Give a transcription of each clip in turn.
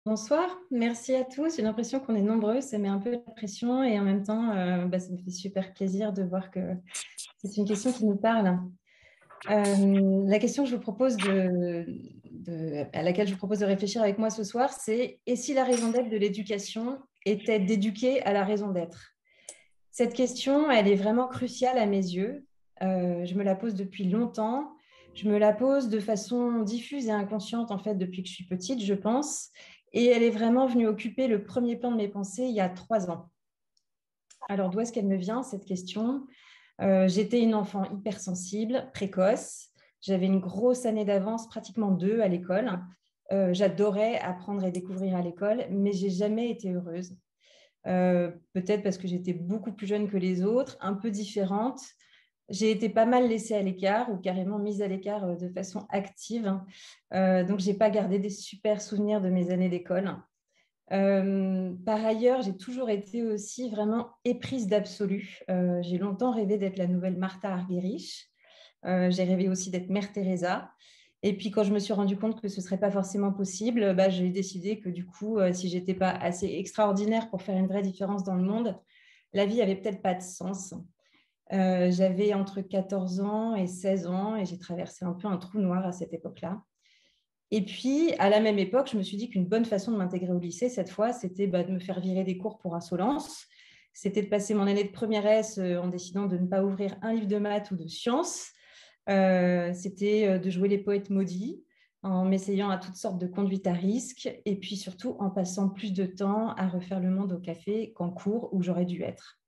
Bonsoir, merci à tous. J'ai l'impression qu'on est nombreux, ça met un peu la pression et en même temps, ça me fait super plaisir de voir que c'est une question qui nous parle. La question que je vous propose à laquelle je vous propose de réfléchir avec moi ce soir, c'est et si la raison d'être de l'éducation était d'éduquer à la raison d'être? Cette question, elle est vraiment cruciale à mes yeux. Je me la pose depuis longtemps. Je me la pose de façon diffuse et inconsciente, en fait, depuis que je suis petite, je pense. Et elle est vraiment venue occuper le premier plan de mes pensées il y a 3 ans. Alors, d'où est-ce qu'elle me vient, cette question? J'étais une enfant hypersensible, précoce. J'avais une grosse année d'avance, pratiquement deux à l'école. J'adorais apprendre et découvrir à l'école, mais j'ai jamais été heureuse. Peut-être parce que j'étais beaucoup plus jeune que les autres, un peu différente. J'ai été pas mal laissée à l'écart ou carrément mise à l'écart de façon active. Donc, je n'ai pas gardé des super souvenirs de mes années d'école. Par ailleurs, j'ai toujours été aussi vraiment éprise d'absolu. J'ai longtemps rêvé d'être la nouvelle Martha Argerich. J'ai rêvé aussi d'être Mère Teresa. Et puis, quand je me suis rendu compte que ce ne serait pas forcément possible, j'ai décidé que du coup, si je n'étais pas assez extraordinaire pour faire une vraie différence dans le monde, la vie avait peut-être pas de sens. J'avais entre 14 ans et 16 ans et j'ai traversé un peu un trou noir à cette époque-là. Et puis, à la même époque, je me suis dit qu'une bonne façon de m'intégrer au lycée, cette fois, c'était de me faire virer des cours pour insolence. C'était de passer mon année de première S en décidant de ne pas ouvrir un livre de maths ou de sciences. C'était de jouer les poètes maudits en m'essayant à toutes sortes de conduites à risque et puis surtout en passant plus de temps à refaire le monde au café qu'en cours où j'aurais dû être.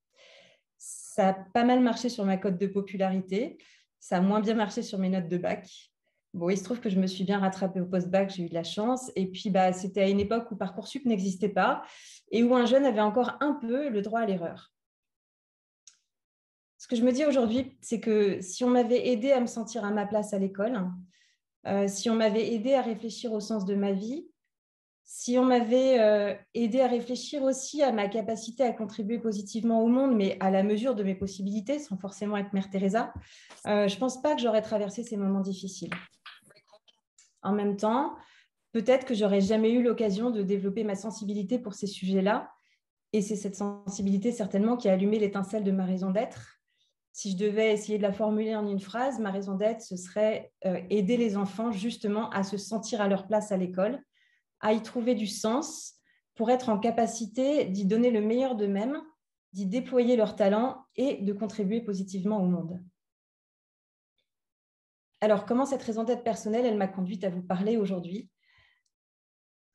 Ça a pas mal marché sur ma cote de popularité. Ça a moins bien marché sur mes notes de bac. Bon, il se trouve que je me suis bien rattrapée au post-bac, j'ai eu de la chance. Et puis, c'était à une époque où Parcoursup n'existait pas et où un jeune avait encore un peu le droit à l'erreur. Ce que je me dis aujourd'hui, c'est que si on m'avait aidé à me sentir à ma place à l'école, si on m'avait aidé à réfléchir au sens de ma vie, si on m'avait aidé à réfléchir aussi à ma capacité à contribuer positivement au monde, mais à la mesure de mes possibilités, sans forcément être Mère Teresa, je ne pense pas que j'aurais traversé ces moments difficiles. En même temps, peut-être que j'aurais jamais eu l'occasion de développer ma sensibilité pour ces sujets-là. Et c'est cette sensibilité certainement qui a allumé l'étincelle de ma raison d'être. Si je devais essayer de la formuler en une phrase, ma raison d'être, ce serait aider les enfants justement à se sentir à leur place à l'école, à y trouver du sens pour être en capacité d'y donner le meilleur d'eux-mêmes, d'y déployer leurs talents et de contribuer positivement au monde. Alors, comment cette raison d'être personnelle, elle m'a conduite à vous parler aujourd'hui?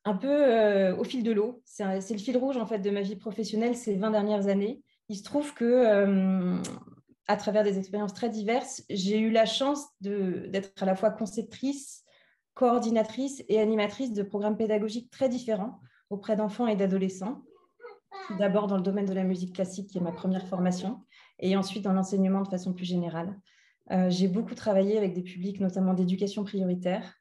Un peu au fil de l'eau. C'est le fil rouge en fait de ma vie professionnelle ces 20 dernières années. Il se trouve que à travers des expériences très diverses, j'ai eu la chance d'être à la fois conceptrice, coordinatrice et animatrice de programmes pédagogiques très différents auprès d'enfants et d'adolescents. D'abord dans le domaine de la musique classique, qui est ma première formation, et ensuite dans l'enseignement de façon plus générale. J'ai beaucoup travaillé avec des publics, notamment d'éducation prioritaire.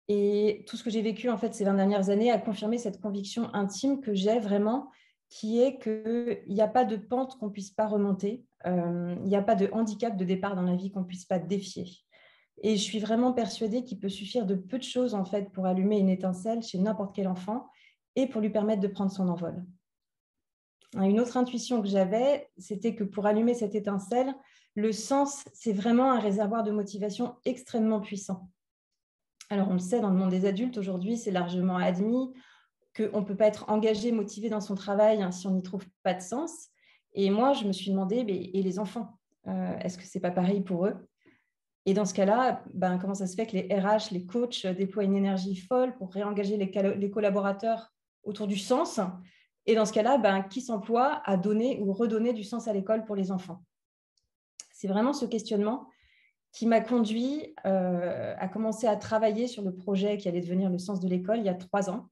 Et tout ce que j'ai vécu en fait ces 20 dernières années a confirmé cette conviction intime que j'ai vraiment, qui est qu'il n'y a pas de pente qu'on ne puisse pas remonter, il n'y a pas de handicap de départ dans la vie qu'on ne puisse pas défier. Et je suis vraiment persuadée qu'il peut suffire de peu de choses en fait pour allumer une étincelle chez n'importe quel enfant et pour lui permettre de prendre son envol. Une autre intuition que j'avais, c'était que pour allumer cette étincelle, le sens, c'est vraiment un réservoir de motivation extrêmement puissant. Alors, on le sait, dans le monde des adultes, aujourd'hui, c'est largement admis qu'on ne peut pas être engagé, motivé dans son travail si on n'y trouve pas de sens. Et moi, je me suis demandé, et les enfants, est-ce que ce n'est pas pareil pour eux? Et dans ce cas-là, comment ça se fait que les RH, les coachs déploient une énergie folle pour réengager les collaborateurs autour du sens? Et dans ce cas-là, qui s'emploie à donner ou redonner du sens à l'école pour les enfants? C'est vraiment ce questionnement qui m'a conduit à commencer à travailler sur le projet qui allait devenir le sens de l'école il y a 3 ans.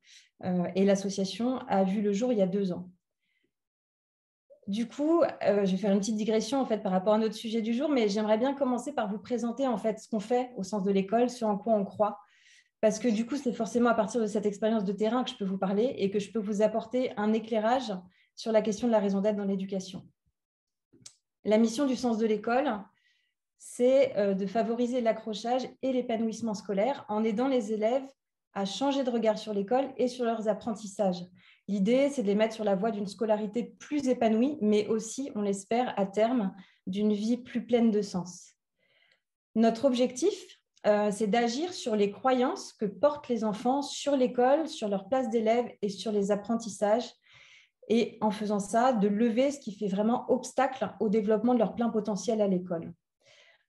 Et l'association a vu le jour il y a 2 ans. Du coup, je vais faire une petite digression en fait, par rapport à notre sujet du jour, mais j'aimerais bien commencer par vous présenter en fait, ce qu'on fait au sens de l'école, ce en quoi on croit. Parce que du coup, c'est forcément à partir de cette expérience de terrain que je peux vous parler et que je peux vous apporter un éclairage sur la question de la raison d'être dans l'éducation. La mission du sens de l'école, c'est de favoriser l'accrochage et l'épanouissement scolaire en aidant les élèves à changer de regard sur l'école et sur leurs apprentissages. L'idée, c'est de les mettre sur la voie d'une scolarité plus épanouie, mais aussi, on l'espère, à terme, d'une vie plus pleine de sens. Notre objectif, c'est d'agir sur les croyances que portent les enfants sur l'école, sur leur place d'élève et sur les apprentissages. Et en faisant ça, de lever ce qui fait vraiment obstacle au développement de leur plein potentiel à l'école.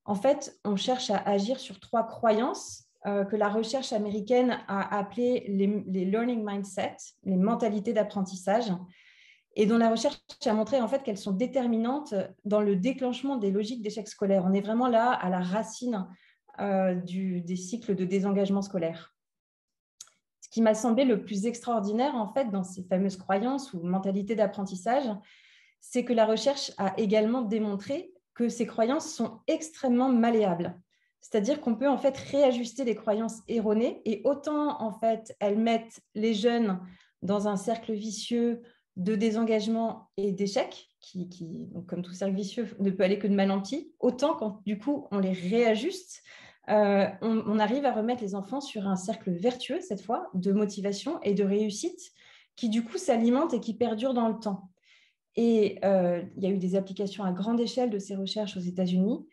En fait, on cherche à agir sur 3 croyances que la recherche américaine a appelées les learning mindset, les mentalités d'apprentissage, et dont la recherche a montré en fait qu'elles sont déterminantes dans le déclenchement des logiques d'échec scolaire. On est vraiment là à la racine des cycles de désengagement scolaire. Ce qui m'a semblé le plus extraordinaire en fait dans ces fameuses croyances ou mentalités d'apprentissage, c'est que la recherche a également démontré que ces croyances sont extrêmement malléables. C'est-à-dire qu'on peut en fait réajuster les croyances erronées et autant en fait elles mettent les jeunes dans un cercle vicieux de désengagement et d'échec, donc, comme tout cercle vicieux ne peut aller que de mal en pis, autant quand du coup on les réajuste, on arrive à remettre les enfants sur un cercle vertueux cette fois de motivation et de réussite qui du coup s'alimente et qui perdure dans le temps. Et il y a eu des applications à grande échelle de ces recherches aux États-Unis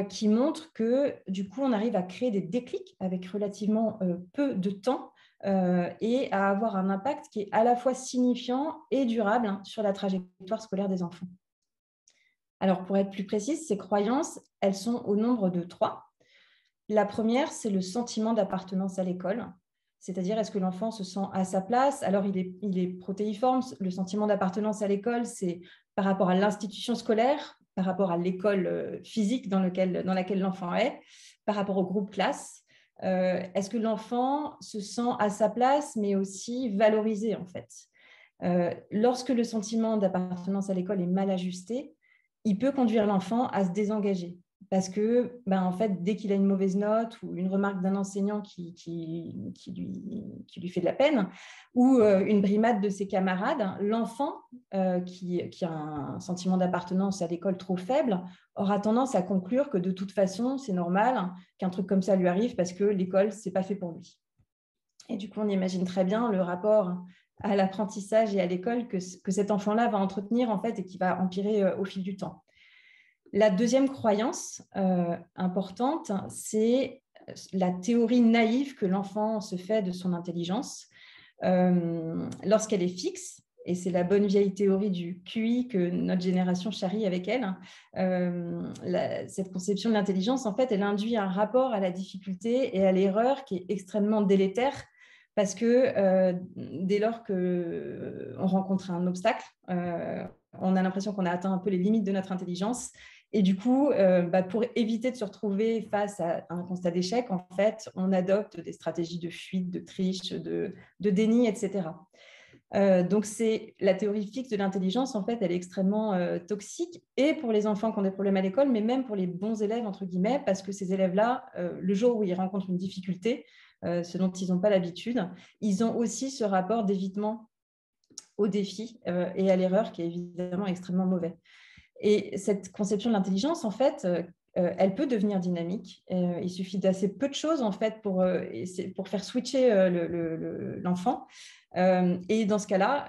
qui montrent que du coup, on arrive à créer des déclics avec relativement peu de temps et à avoir un impact qui est à la fois signifiant et durable sur la trajectoire scolaire des enfants. Alors, pour être plus précise, ces croyances, elles sont au nombre de 3. La première, c'est le sentiment d'appartenance à l'école. C'est-à-dire, est-ce que l'enfant se sent à sa place? Alors, il est protéiforme. Le sentiment d'appartenance à l'école, c'est par rapport à l'institution scolaire, par rapport à l'école physique dans laquelle l'enfant est, par rapport au groupe classe. Est-ce que l'enfant se sent à sa place, mais aussi valorisé, en fait? Lorsque le sentiment d'appartenance à l'école est mal ajusté, il peut conduire l'enfant à se désengager. Parce que, en fait, dès qu'il a une mauvaise note ou une remarque d'un enseignant qui lui fait de la peine, ou une brimade de ses camarades, l'enfant qui a un sentiment d'appartenance à l'école trop faible aura tendance à conclure que de toute façon, c'est normal qu'un truc comme ça lui arrive parce que l'école, ce n'est pas fait pour lui. Et du coup, on imagine très bien le rapport à l'apprentissage et à l'école que cet enfant-là va entretenir en fait, et qui va empirer au fil du temps. La deuxième croyance importante, c'est la théorie naïve que l'enfant se fait de son intelligence lorsqu'elle est fixe. Et c'est la bonne vieille théorie du QI que notre génération charrie avec elle. Cette conception de l'intelligence, en fait, elle induit un rapport à la difficulté et à l'erreur qui est extrêmement délétère parce que dès lors qu'on rencontre un obstacle, on a l'impression qu'on a atteint un peu les limites de notre intelligence. Et du coup, pour éviter de se retrouver face à un constat d'échec, en fait, on adopte des stratégies de fuite, de triche, de déni, etc. Donc, c'est la théorie fixe de l'intelligence, en fait, elle est extrêmement toxique, et pour les enfants qui ont des problèmes à l'école, mais même pour les bons élèves, entre guillemets, parce que ces élèves-là, le jour où ils rencontrent une difficulté, ce dont ils n'ont pas l'habitude, ils ont aussi ce rapport d'évitement au défi et à l'erreur qui est évidemment extrêmement mauvais. Et cette conception de l'intelligence, en fait, elle peut devenir dynamique. Il suffit d'assez peu de choses, en fait, pour faire switcher l'enfant. Et dans ce cas-là,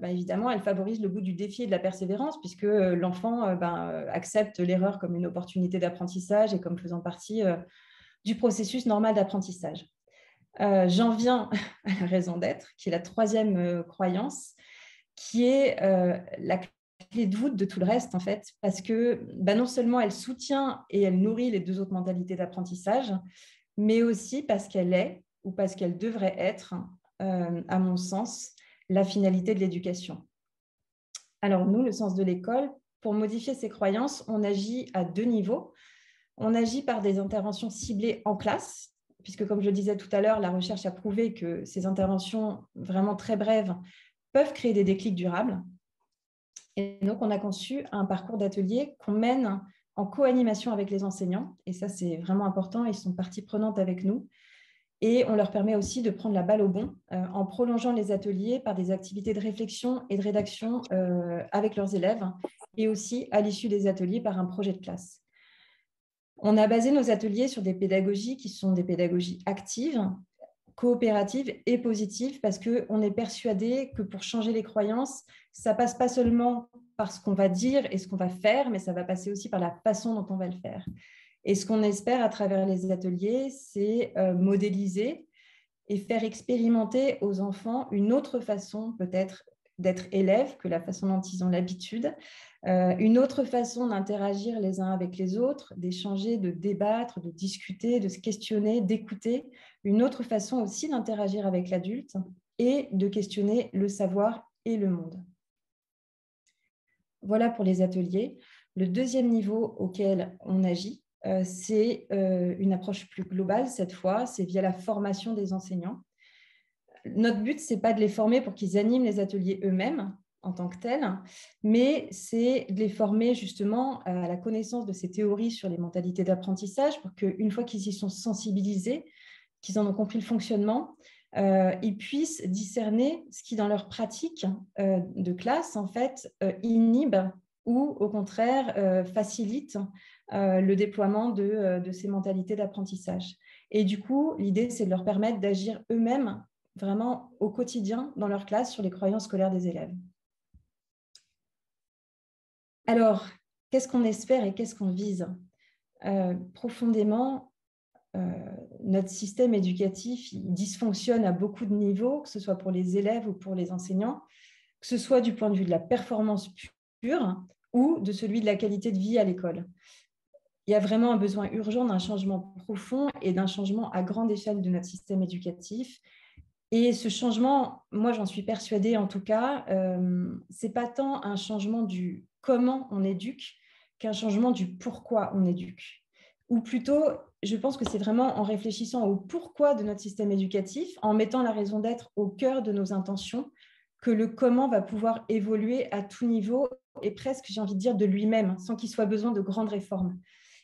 évidemment, elle favorise le goût du défi et de la persévérance, puisque l'enfant accepte l'erreur comme une opportunité d'apprentissage et comme faisant partie du processus normal d'apprentissage. J'en viens à la raison d'être, qui est la troisième croyance, qui est la clé de voûte de tout le reste, en fait, parce que non seulement elle soutient et elle nourrit les 2 autres mentalités d'apprentissage, mais aussi parce qu'elle est, ou parce qu'elle devrait être, à mon sens, la finalité de l'éducation. Alors nous, le sens de l'école, pour modifier ces croyances, on agit à 2 niveaux. On agit par des interventions ciblées en classe, puisque comme je le disais tout à l'heure, la recherche a prouvé que ces interventions vraiment très brèves peuvent créer des déclics durables. Et donc, on a conçu un parcours d'atelier qu'on mène en co-animation avec les enseignants. Et ça, c'est vraiment important. Ils sont partie prenante avec nous. Et on leur permet aussi de prendre la balle au bon en prolongeant les ateliers par des activités de réflexion et de rédaction avec leurs élèves, et aussi à l'issue des ateliers par un projet de classe. On a basé nos ateliers sur des pédagogies qui sont des pédagogies actives, coopérative et positive parce qu'on est persuadé que pour changer les croyances, ça passe pas seulement par ce qu'on va dire et ce qu'on va faire, mais ça va passer aussi par la façon dont on va le faire. Et ce qu'on espère à travers les ateliers, c'est modéliser et faire expérimenter aux enfants une autre façon peut-être d'être élèves que la façon dont ils ont l'habitude, une autre façon d'interagir les uns avec les autres, d'échanger, de débattre, de discuter, de se questionner, d'écouter, une autre façon aussi d'interagir avec l'adulte et de questionner le savoir et le monde. Voilà pour les ateliers. Le deuxième niveau auquel on agit, c'est une approche plus globale cette fois, c'est via la formation des enseignants. Notre but, ce n'est pas de les former pour qu'ils animent les ateliers eux-mêmes en tant que tels, mais c'est de les former justement à la connaissance de ces théories sur les mentalités d'apprentissage pour qu'une fois qu'ils y sont sensibilisés, qu'ils en ont compris le fonctionnement, ils puissent discerner ce qui, dans leur pratique de classe, en fait, inhibe ou, au contraire, facilite le déploiement de ces mentalités d'apprentissage. Et du coup, l'idée, c'est de leur permettre d'agir eux-mêmes vraiment au quotidien dans leur classe sur les croyances scolaires des élèves. Alors, qu'est-ce qu'on espère et qu'est-ce qu'on vise ? Profondément, notre système éducatif il dysfonctionne à beaucoup de niveaux, que ce soit pour les élèves ou pour les enseignants, que ce soit du point de vue de la performance pure ou de celui de la qualité de vie à l'école. Il y a vraiment un besoin urgent d'un changement profond et d'un changement à grande échelle de notre système éducatif. Et ce changement, moi j'en suis persuadée en tout cas, ce n'est pas tant un changement du comment on éduque qu'un changement du pourquoi on éduque. Ou plutôt, je pense que c'est vraiment en réfléchissant au pourquoi de notre système éducatif, en mettant la raison d'être au cœur de nos intentions, que le comment va pouvoir évoluer à tout niveau et presque, j'ai envie de dire, de lui-même, sans qu'il soit besoin de grandes réformes.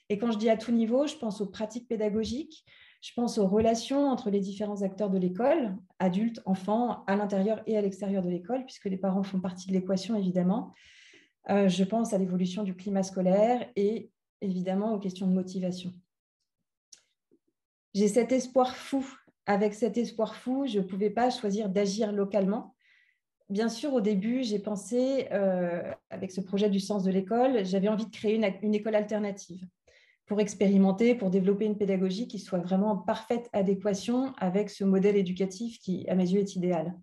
Et quand je dis à tout niveau, je pense aux pratiques pédagogiques, je pense aux relations entre les différents acteurs de l'école, adultes, enfants, à l'intérieur et à l'extérieur de l'école, puisque les parents font partie de l'équation, évidemment. Je pense à l'évolution du climat scolaire et évidemment aux questions de motivation. J'ai cet espoir fou. Avec cet espoir fou, je ne pouvais pas choisir d'agir localement. Bien sûr, au début, j'ai pensé, avec ce projet du sens de l'école, j'avais envie de créer une école alternative pour expérimenter, pour développer une pédagogie qui soit vraiment en parfaite adéquation avec ce modèle éducatif qui, à mes yeux, est idéal.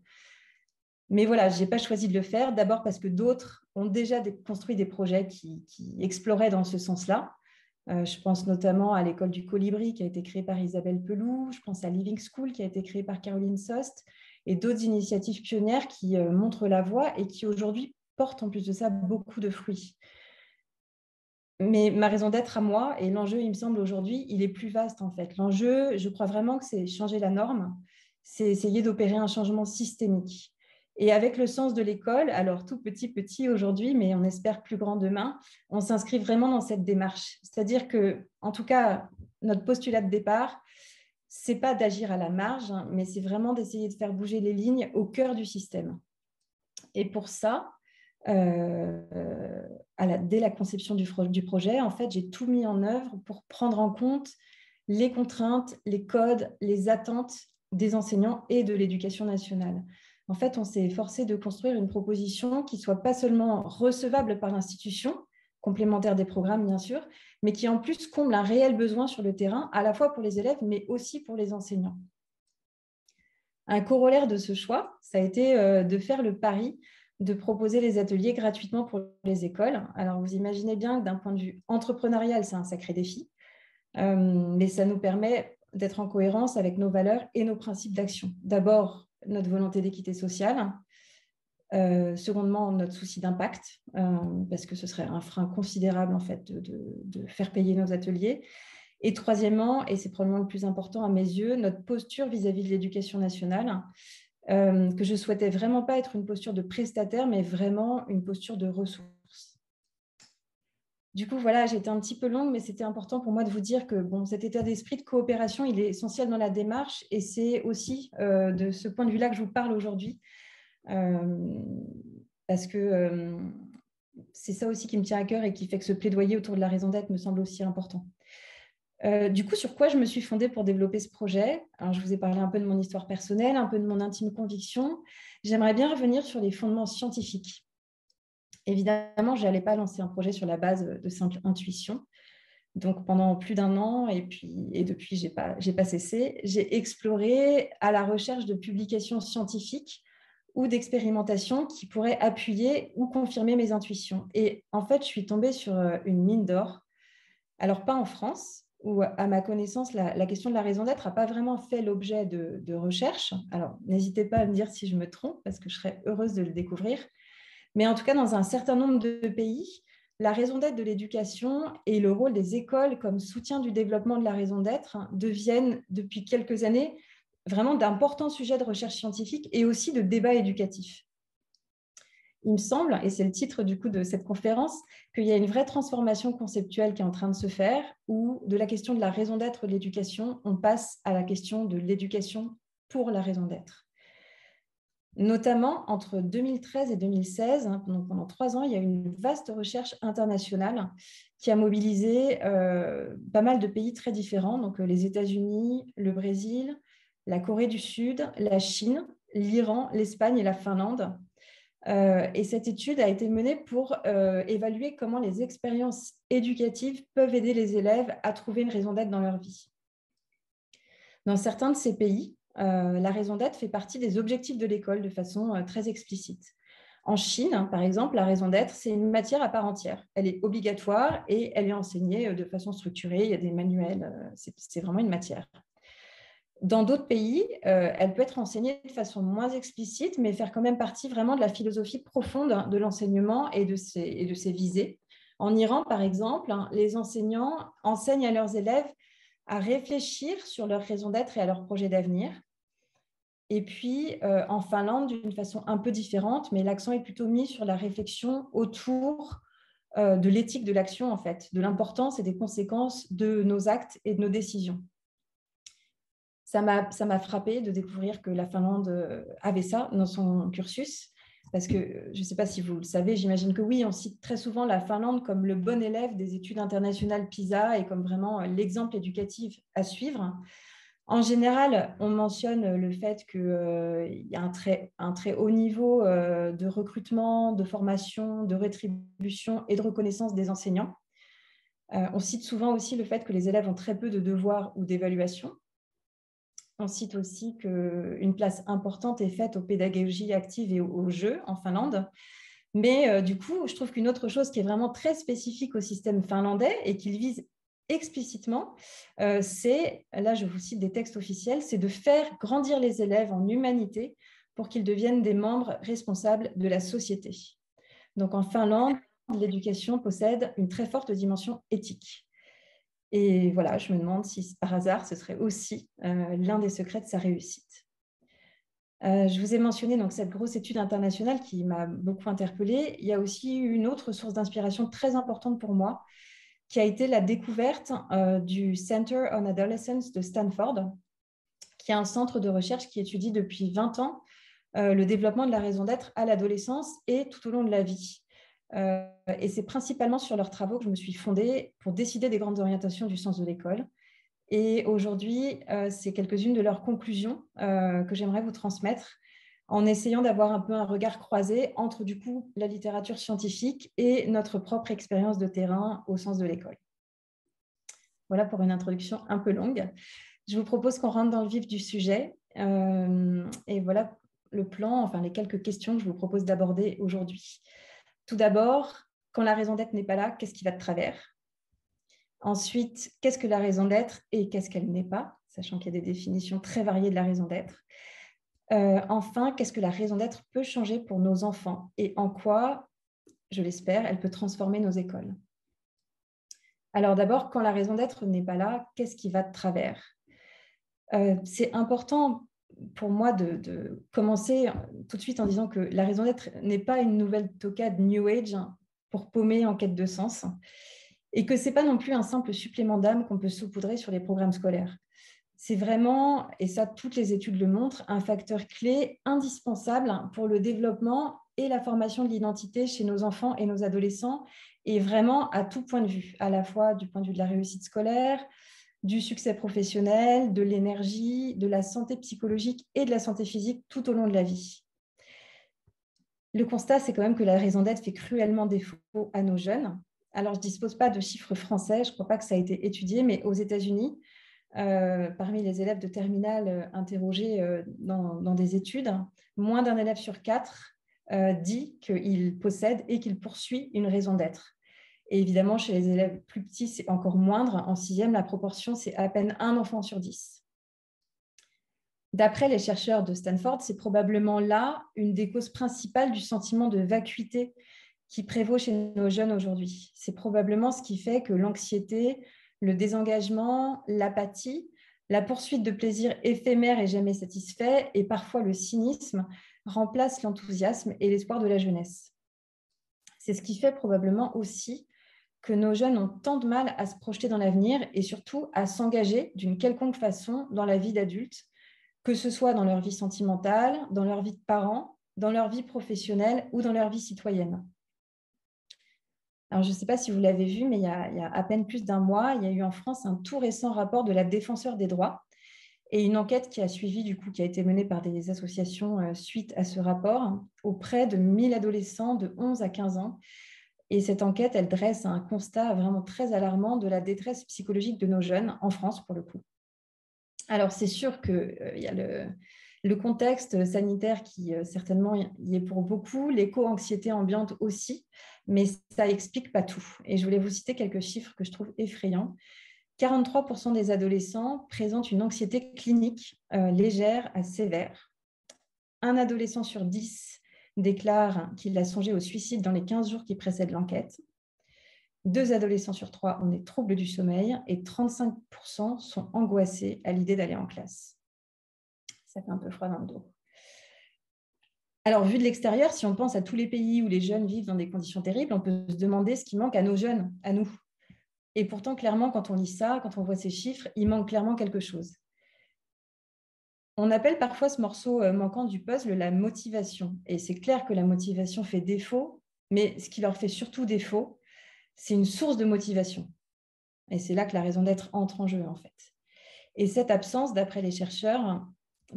Mais voilà, je n'ai pas choisi de le faire, d'abord parce que d'autres ont déjà construit des projets qui exploraient dans ce sens-là. Je pense notamment à l'école du Colibri qui a été créée par Isabelle Peloux, je pense à Living School qui a été créée par Caroline Sost et d'autres initiatives pionnières qui montrent la voie et qui aujourd'hui portent en plus de ça beaucoup de fruits. Mais ma raison d'être à moi et l'enjeu, il me semble aujourd'hui, il est plus vaste en fait. L'enjeu, je crois vraiment que c'est changer la norme, c'est essayer d'opérer un changement systémique. Et avec le sens de l'école, alors tout petit aujourd'hui, mais on espère plus grand demain, on s'inscrit vraiment dans cette démarche. C'est-à-dire que, en tout cas, notre postulat de départ, c'est pas d'agir à la marge, mais c'est vraiment d'essayer de faire bouger les lignes au cœur du système. Et pour ça, dès la conception du projet, en fait, j'ai tout mis en œuvre pour prendre en compte les contraintes, les codes, les attentes des enseignants et de l'éducation nationale. En fait, on s'est efforcé de construire une proposition qui soit pas seulement recevable par l'institution, complémentaire des programmes, bien sûr, mais qui en plus comble un réel besoin sur le terrain, à la fois pour les élèves, mais aussi pour les enseignants. Un corollaire de ce choix, ça a été de faire le pari de proposer les ateliers gratuitement pour les écoles. Alors, vous imaginez bien que d'un point de vue entrepreneurial, c'est un sacré défi, mais ça nous permet d'être en cohérence avec nos valeurs et nos principes d'action. D'abord, notre volonté d'équité sociale. Secondement, notre souci d'impact, parce que ce serait un frein considérable en fait, de faire payer nos ateliers. Et troisièmement, et c'est probablement le plus important à mes yeux, notre posture vis-à-vis de l'éducation nationale, que je souhaitais vraiment pas être une posture de prestataire, mais vraiment une posture de ressource. Du coup, voilà, j'ai été un petit peu longue, mais c'était important pour moi de vous dire que bon, cet état d'esprit de coopération, il est essentiel dans la démarche, et c'est aussi de ce point de vue-là que je vous parle aujourd'hui, parce que c'est ça aussi qui me tient à cœur et qui fait que ce plaidoyer autour de la raison d'être me semble aussi important. Du coup, sur quoi je me suis fondée pour développer ce projet? Alors, je vous ai parlé un peu de mon histoire personnelle, un peu de mon intime conviction. J'aimerais bien revenir sur les fondements scientifiques. Évidemment, je n'allais pas lancer un projet sur la base de simple intuition. Donc, pendant plus d'un an, et depuis, je n'ai pas cessé, j'ai exploré à la recherche de publications scientifiques ou d'expérimentations qui pourraient appuyer ou confirmer mes intuitions. Et en fait, je suis tombée sur une mine d'or. Alors, pas en France, où, à ma connaissance, la question de la raison d'être n'a pas vraiment fait l'objet de recherche. Alors, n'hésitez pas à me dire si je me trompe, parce que je serais heureuse de le découvrir. Mais en tout cas, dans un certain nombre de pays, la raison d'être de l'éducation et le rôle des écoles comme soutien du développement de la raison d'être deviennent, depuis quelques années, vraiment d'importants sujets de recherche scientifique et aussi de débat éducatif. Il me semble, et c'est le titre du coup de cette conférence, qu'il y a une vraie transformation conceptuelle qui est en train de se faire, où de la question de la raison d'être de l'éducation, on passe à la question de l'éducation pour la raison d'être. Notamment entre 2013 et 2016, donc pendant 3 ans, il y a eu une vaste recherche internationale qui a mobilisé pas mal de pays très différents, donc les États-Unis, le Brésil, la Corée du Sud, la Chine, l'Iran, l'Espagne et la Finlande. Et cette étude a été menée pour évaluer comment les expériences éducatives peuvent aider les élèves à trouver une raison d'être dans leur vie. Dans certains de ces pays, la raison d'être fait partie des objectifs de l'école de façon très explicite. En Chine, par exemple, la raison d'être, c'est une matière à part entière. Elle est obligatoire et elle est enseignée de façon structurée. Il y a des manuels, c'est vraiment une matière. Dans d'autres pays, elle peut être enseignée de façon moins explicite, mais faire quand même partie vraiment de la philosophie profonde de l'enseignement et de ses visées. En Iran, par exemple, les enseignants enseignent à leurs élèves à réfléchir sur leur raison d'être et à leur projet d'avenir. Et puis, en Finlande, d'une façon un peu différente, mais l'accent est plutôt mis sur la réflexion autour de l'éthique de l'action, en fait, de l'importance et des conséquences de nos actes et de nos décisions. Ça m'a frappée de découvrir que la Finlande avait ça dans son cursus, parce que je ne sais pas si vous le savez, j'imagine que oui, on cite très souvent la Finlande comme le bon élève des études internationales PISA et comme vraiment l'exemple éducatif à suivre. En général, on mentionne le fait qu'il y a un très haut niveau de recrutement, de formation, de rétribution et de reconnaissance des enseignants. On cite souvent aussi le fait que les élèves ont très peu de devoirs ou d'évaluations. On cite aussi qu'une place importante est faite aux pédagogies actives et aux jeux en Finlande. Mais du coup, je trouve qu'une autre chose qui est vraiment très spécifique au système finlandais et qu'il vise explicitement, c'est, là je vous cite des textes officiels, c'est de faire grandir les élèves en humanité pour qu'ils deviennent des membres responsables de la société. Donc en Finlande, l'éducation possède une très forte dimension éthique. Et voilà, je me demande si par hasard, ce serait aussi l'un des secrets de sa réussite. Je vous ai mentionné donc, cette grosse étude internationale qui m'a beaucoup interpellée. Il y a aussi une autre source d'inspiration très importante pour moi, qui a été la découverte du Center on Adolescence de Stanford, qui est un centre de recherche qui étudie depuis 20 ans le développement de la raison d'être à l'adolescence et tout au long de la vie. Et c'est principalement sur leurs travaux que je me suis fondée pour décider des grandes orientations du sens de l'école. Et aujourd'hui, c'est quelques-unes de leurs conclusions que j'aimerais vous transmettre en essayant d'avoir un peu un regard croisé entre du coup la littérature scientifique et notre propre expérience de terrain au sens de l'école. Voilà pour une introduction un peu longue. Je vous propose qu'on rentre dans le vif du sujet. Et voilà le plan, enfin les quelques questions que je vous propose d'aborder aujourd'hui. Tout d'abord, quand la raison d'être n'est pas là, qu'est-ce qui va de travers? Ensuite, qu'est-ce que la raison d'être et qu'est-ce qu'elle n'est pas, sachant qu'il y a des définitions très variées de la raison d'être. Enfin, qu'est-ce que la raison d'être peut changer pour nos enfants et en quoi, je l'espère, elle peut transformer nos écoles. Alors d'abord, quand la raison d'être n'est pas là, qu'est-ce qui va de travers? C'est important pour moi de commencer tout de suite en disant que la raison d'être n'est pas une nouvelle toquade New Age pour paumer en quête de sens et que ce n'est pas non plus un simple supplément d'âme qu'on peut saupoudrer sur les programmes scolaires. C'est vraiment, et ça toutes les études le montrent, un facteur clé indispensable pour le développement et la formation de l'identité chez nos enfants et nos adolescents, et vraiment à tout point de vue, à la fois du point de vue de la réussite scolaire, du succès professionnel, de l'énergie, de la santé psychologique et de la santé physique tout au long de la vie. Le constat, c'est quand même que la raison d'être fait cruellement défaut à nos jeunes. Alors, je ne dispose pas de chiffres français, je ne crois pas que ça a été étudié, mais aux États-Unis, parmi les élèves de terminale interrogés dans des études, moins d'un élève sur 4 dit qu'il possède et qu'il poursuit une raison d'être. Et évidemment, chez les élèves plus petits, c'est encore moindre. En sixième, la proportion, c'est à peine un enfant sur 10. D'après les chercheurs de Stanford, c'est probablement là une des causes principales du sentiment de vacuité qui prévaut chez nos jeunes aujourd'hui. C'est probablement ce qui fait que l'anxiété, le désengagement, l'apathie, la poursuite de plaisirs éphémères et jamais satisfaits, et parfois le cynisme, remplacent l'enthousiasme et l'espoir de la jeunesse. C'est ce qui fait probablement aussi que nos jeunes ont tant de mal à se projeter dans l'avenir et surtout à s'engager d'une quelconque façon dans la vie d'adulte, que ce soit dans leur vie sentimentale, dans leur vie de parents, dans leur vie professionnelle ou dans leur vie citoyenne. Alors, je ne sais pas si vous l'avez vu, mais il y a à peine plus d'un mois, il y a eu en France un tout récent rapport de la Défenseure des droits et une enquête qui a suivi, du coup, qui a été menée par des associations suite à ce rapport auprès de 1000 adolescents de 11 à 15 ans. Et cette enquête, elle dresse un constat vraiment très alarmant de la détresse psychologique de nos jeunes, en France pour le coup. Alors, c'est sûr qu'il y a le contexte sanitaire qui certainement y est pour beaucoup, l'éco-anxiété ambiante aussi, mais ça n'explique pas tout. Et je voulais vous citer quelques chiffres que je trouve effrayants. 43% des adolescents présentent une anxiété clinique légère à sévère. Un adolescent sur 10 déclare qu'il a songé au suicide dans les 15 jours qui précèdent l'enquête. 2 adolescents sur 3 ont des troubles du sommeil et 35% sont angoissés à l'idée d'aller en classe. Ça fait un peu froid dans le dos. Alors, vu de l'extérieur, si on pense à tous les pays où les jeunes vivent dans des conditions terribles, on peut se demander ce qui manque à nos jeunes, à nous. Et pourtant, clairement, quand on lit ça, quand on voit ces chiffres, il manque clairement quelque chose. On appelle parfois ce morceau manquant du puzzle la motivation. Et c'est clair que la motivation fait défaut, mais ce qui leur fait surtout défaut, c'est une source de motivation. Et c'est là que la raison d'être entre en jeu, en fait. Et cette absence, d'après les chercheurs,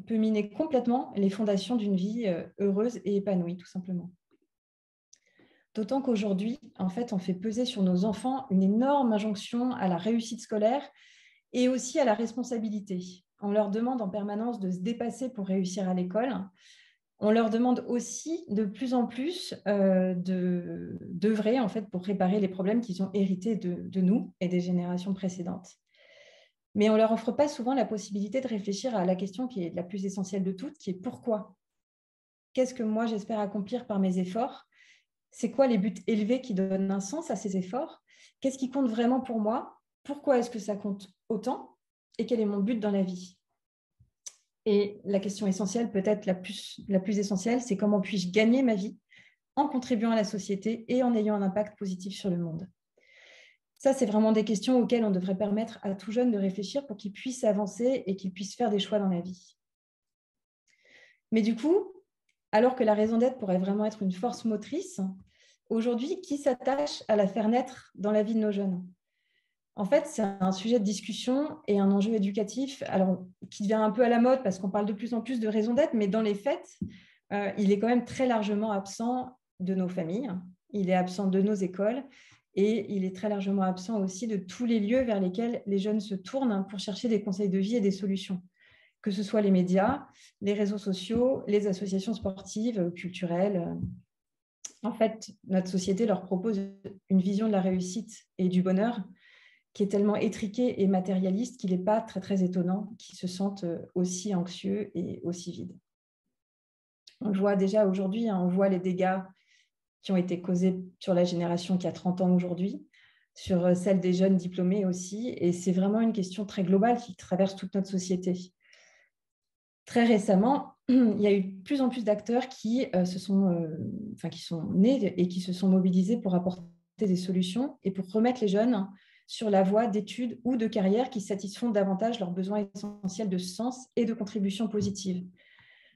peut miner complètement les fondations d'une vie heureuse et épanouie, tout simplement. D'autant qu'aujourd'hui, en fait, on fait peser sur nos enfants une énorme injonction à la réussite scolaire et aussi à la responsabilité. On leur demande en permanence de se dépasser pour réussir à l'école. On leur demande aussi de plus en plus d'œuvrer en fait, pour réparer les problèmes qu'ils ont hérités de nous et des générations précédentes. Mais on ne leur offre pas souvent la possibilité de réfléchir à la question qui est la plus essentielle de toutes, qui est pourquoi ? Qu'est-ce que moi j'espère accomplir par mes efforts ? C'est quoi les buts élevés qui donnent un sens à ces efforts ? Qu'est-ce qui compte vraiment pour moi ? Pourquoi est-ce que ça compte autant ? Et quel est mon but dans la vie ? Et la question essentielle, peut-être la plus essentielle, c'est comment puis-je gagner ma vie en contribuant à la société et en ayant un impact positif sur le monde ? Ça, c'est vraiment des questions auxquelles on devrait permettre à tout jeune de réfléchir pour qu'il puisse avancer et qu'il puisse faire des choix dans la vie. Mais du coup, alors que la raison d'être pourrait vraiment être une force motrice, aujourd'hui, qui s'attache à la faire naître dans la vie de nos jeunes ? En fait, c'est un sujet de discussion et un enjeu éducatif alors, qui devient un peu à la mode parce qu'on parle de plus en plus de raison d'être, mais dans les faits, il est quand même très largement absent de nos familles, il est absent de nos écoles et il est très largement absent aussi de tous les lieux vers lesquels les jeunes se tournent pour chercher des conseils de vie et des solutions, que ce soit les médias, les réseaux sociaux, les associations sportives, culturelles. En fait, notre société leur propose une vision de la réussite et du bonheur qui est tellement étriqué et matérialiste qu'il n'est pas très, très étonnant qu'ils se sentent aussi anxieux et aussi vides. On le voit déjà aujourd'hui, on voit les dégâts qui ont été causés sur la génération qui a 30 ans aujourd'hui, sur celle des jeunes diplômés aussi, et c'est vraiment une question très globale qui traverse toute notre société. Très récemment, il y a eu de plus en plus d'acteurs qui sont nés et qui se sont mobilisés pour apporter des solutions et pour remettre les jeunes sur la voie d'études ou de carrière qui satisfont davantage leurs besoins essentiels de sens et de contribution positive.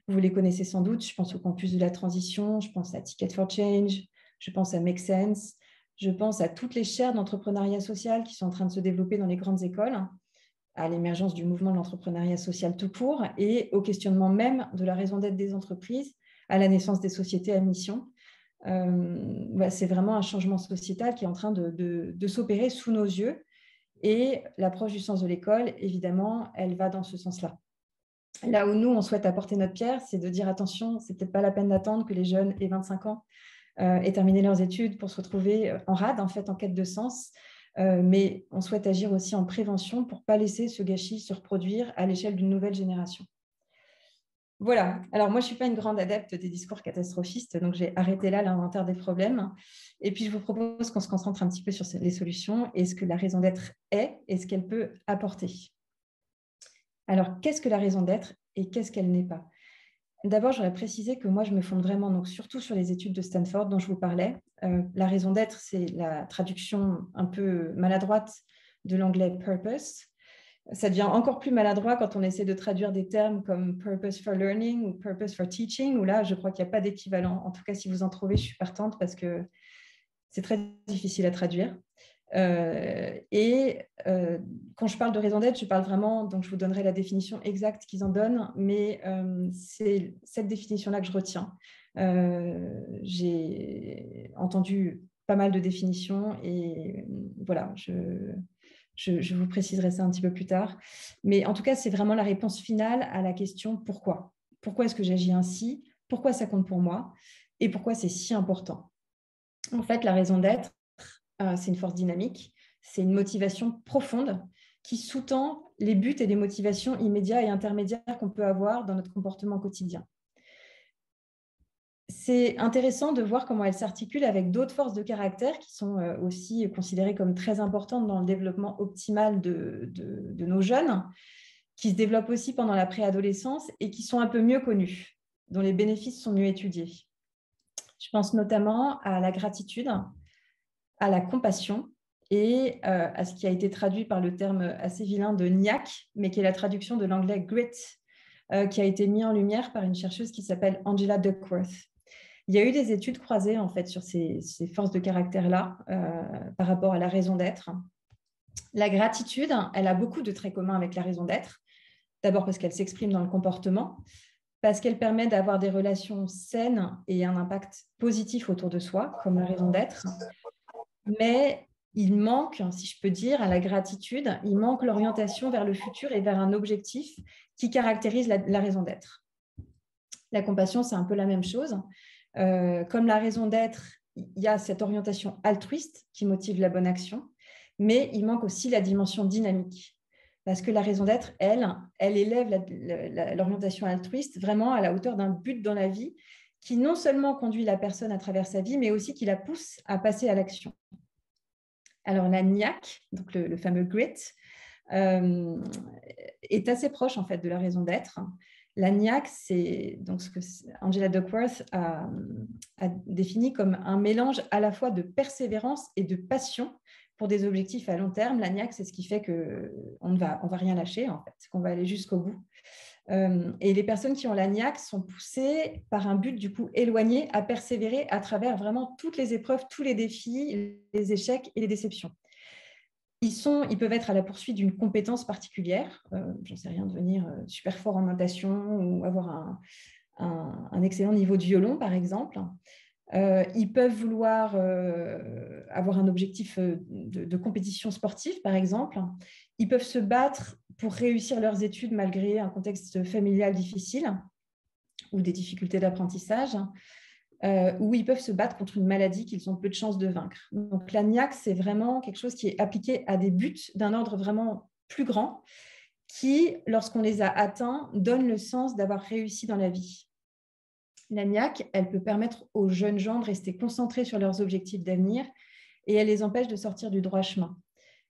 Vous les connaissez sans doute, je pense au campus de la transition, je pense à Ticket for Change, je pense à Make Sense, je pense à toutes les chaires d'entrepreneuriat social qui sont en train de se développer dans les grandes écoles à l'émergence du mouvement de l'entrepreneuriat social tout court et au questionnement même de la raison d'être des entreprises, à la naissance des sociétés à mission. C'est vraiment un changement sociétal qui est en train de s'opérer sous nos yeux. Et l'approche du sens de l'école, évidemment, elle va dans ce sens-là. Là où nous, on souhaite apporter notre pierre, c'est de dire attention, c'est peut-être pas la peine d'attendre que les jeunes aient 25 ans aient terminé leurs études pour se retrouver en rade, en fait, en quête de sens. Mais on souhaite agir aussi en prévention pour ne pas laisser ce gâchis se reproduire à l'échelle d'une nouvelle génération. Voilà. Alors, moi, je ne suis pas une grande adepte des discours catastrophistes, donc j'ai arrêté là l'inventaire des problèmes. Et puis, je vous propose qu'on se concentre un petit peu sur les solutions et ce que la raison d'être est et ce qu'elle peut apporter. Alors, qu'est-ce que la raison d'être et qu'est-ce qu'elle n'est pas? D'abord, j'aurais précisé que moi, je me fonde vraiment, donc, surtout sur les études de Stanford dont je vous parlais. La raison d'être, c'est la traduction un peu maladroite de l'anglais « purpose ». Ça devient encore plus maladroit quand on essaie de traduire des termes comme « purpose for learning » ou « purpose for teaching », où là, je crois qu'il n'y a pas d'équivalent. En tout cas, si vous en trouvez, je suis partante parce que c'est très difficile à traduire. Quand je parle de raison d'être, je parle vraiment, donc je vous donnerai la définition exacte qu'ils en donnent, mais c'est cette définition-là que je retiens. J'ai entendu pas mal de définitions et voilà, je vous préciserai ça un petit peu plus tard. Mais en tout cas, c'est vraiment la réponse finale à la question « pourquoi ?» Pourquoi est-ce que j'agis ainsi? Pourquoi ça compte pour moi? Et pourquoi c'est si important? En fait, la raison d'être, c'est une force dynamique, c'est une motivation profonde qui sous-tend les buts et les motivations immédiats et intermédiaires qu'on peut avoir dans notre comportement quotidien. C'est intéressant de voir comment elle s'articule avec d'autres forces de caractère qui sont aussi considérées comme très importantes dans le développement optimal de nos jeunes, qui se développent aussi pendant la préadolescence et qui sont un peu mieux connues, dont les bénéfices sont mieux étudiés. Je pense notamment à la gratitude, à la compassion et à ce qui a été traduit par le terme assez vilain de niaque, mais qui est la traduction de l'anglais grit, qui a été mis en lumière par une chercheuse qui s'appelle Angela Duckworth. Il y a eu des études croisées en fait sur ces forces de caractère-là par rapport à la raison d'être. La gratitude, elle a beaucoup de traits communs avec la raison d'être. D'abord parce qu'elle s'exprime dans le comportement, parce qu'elle permet d'avoir des relations saines et un impact positif autour de soi, comme la raison d'être. Mais il manque, si je peux dire, à la gratitude, il manque l'orientation vers le futur et vers un objectif qui caractérise la raison d'être. La compassion, c'est un peu la même chose. Comme la raison d'être, il y a cette orientation altruiste qui motive la bonne action, mais il manque aussi la dimension dynamique. Parce que la raison d'être, elle élève l'orientation altruiste vraiment à la hauteur d'un but dans la vie qui non seulement conduit la personne à travers sa vie, mais aussi qui la pousse à passer à l'action. Alors, la niaque, donc le fameux grit, est assez proche en fait de la raison d'être. La niaque, c'est donc ce que Angela Duckworth a défini comme un mélange à la fois de persévérance et de passion pour des objectifs à long terme. La niaque, c'est ce qui fait qu'on ne va rien lâcher, en fait, qu'on va aller jusqu'au bout. Et les personnes qui ont la niaque sont poussées par un but du coup éloigné à persévérer à travers vraiment toutes les épreuves, tous les défis, les échecs et les déceptions. Ils peuvent être à la poursuite d'une compétence particulière, j'en sais rien, devenir super fort en natation ou avoir un excellent niveau de violon, par exemple. Ils peuvent vouloir avoir un objectif de compétition sportive, par exemple. Ils peuvent se battre pour réussir leurs études malgré un contexte familial difficile ou des difficultés d'apprentissage. Où ils peuvent se battre contre une maladie qu'ils ont peu de chances de vaincre. Donc la niaque, c'est vraiment quelque chose qui est appliqué à des buts d'un ordre vraiment plus grand, qui, lorsqu'on les a atteints, donne le sens d'avoir réussi dans la vie. La niaque, elle peut permettre aux jeunes gens de rester concentrés sur leurs objectifs d'avenir et elle les empêche de sortir du droit chemin.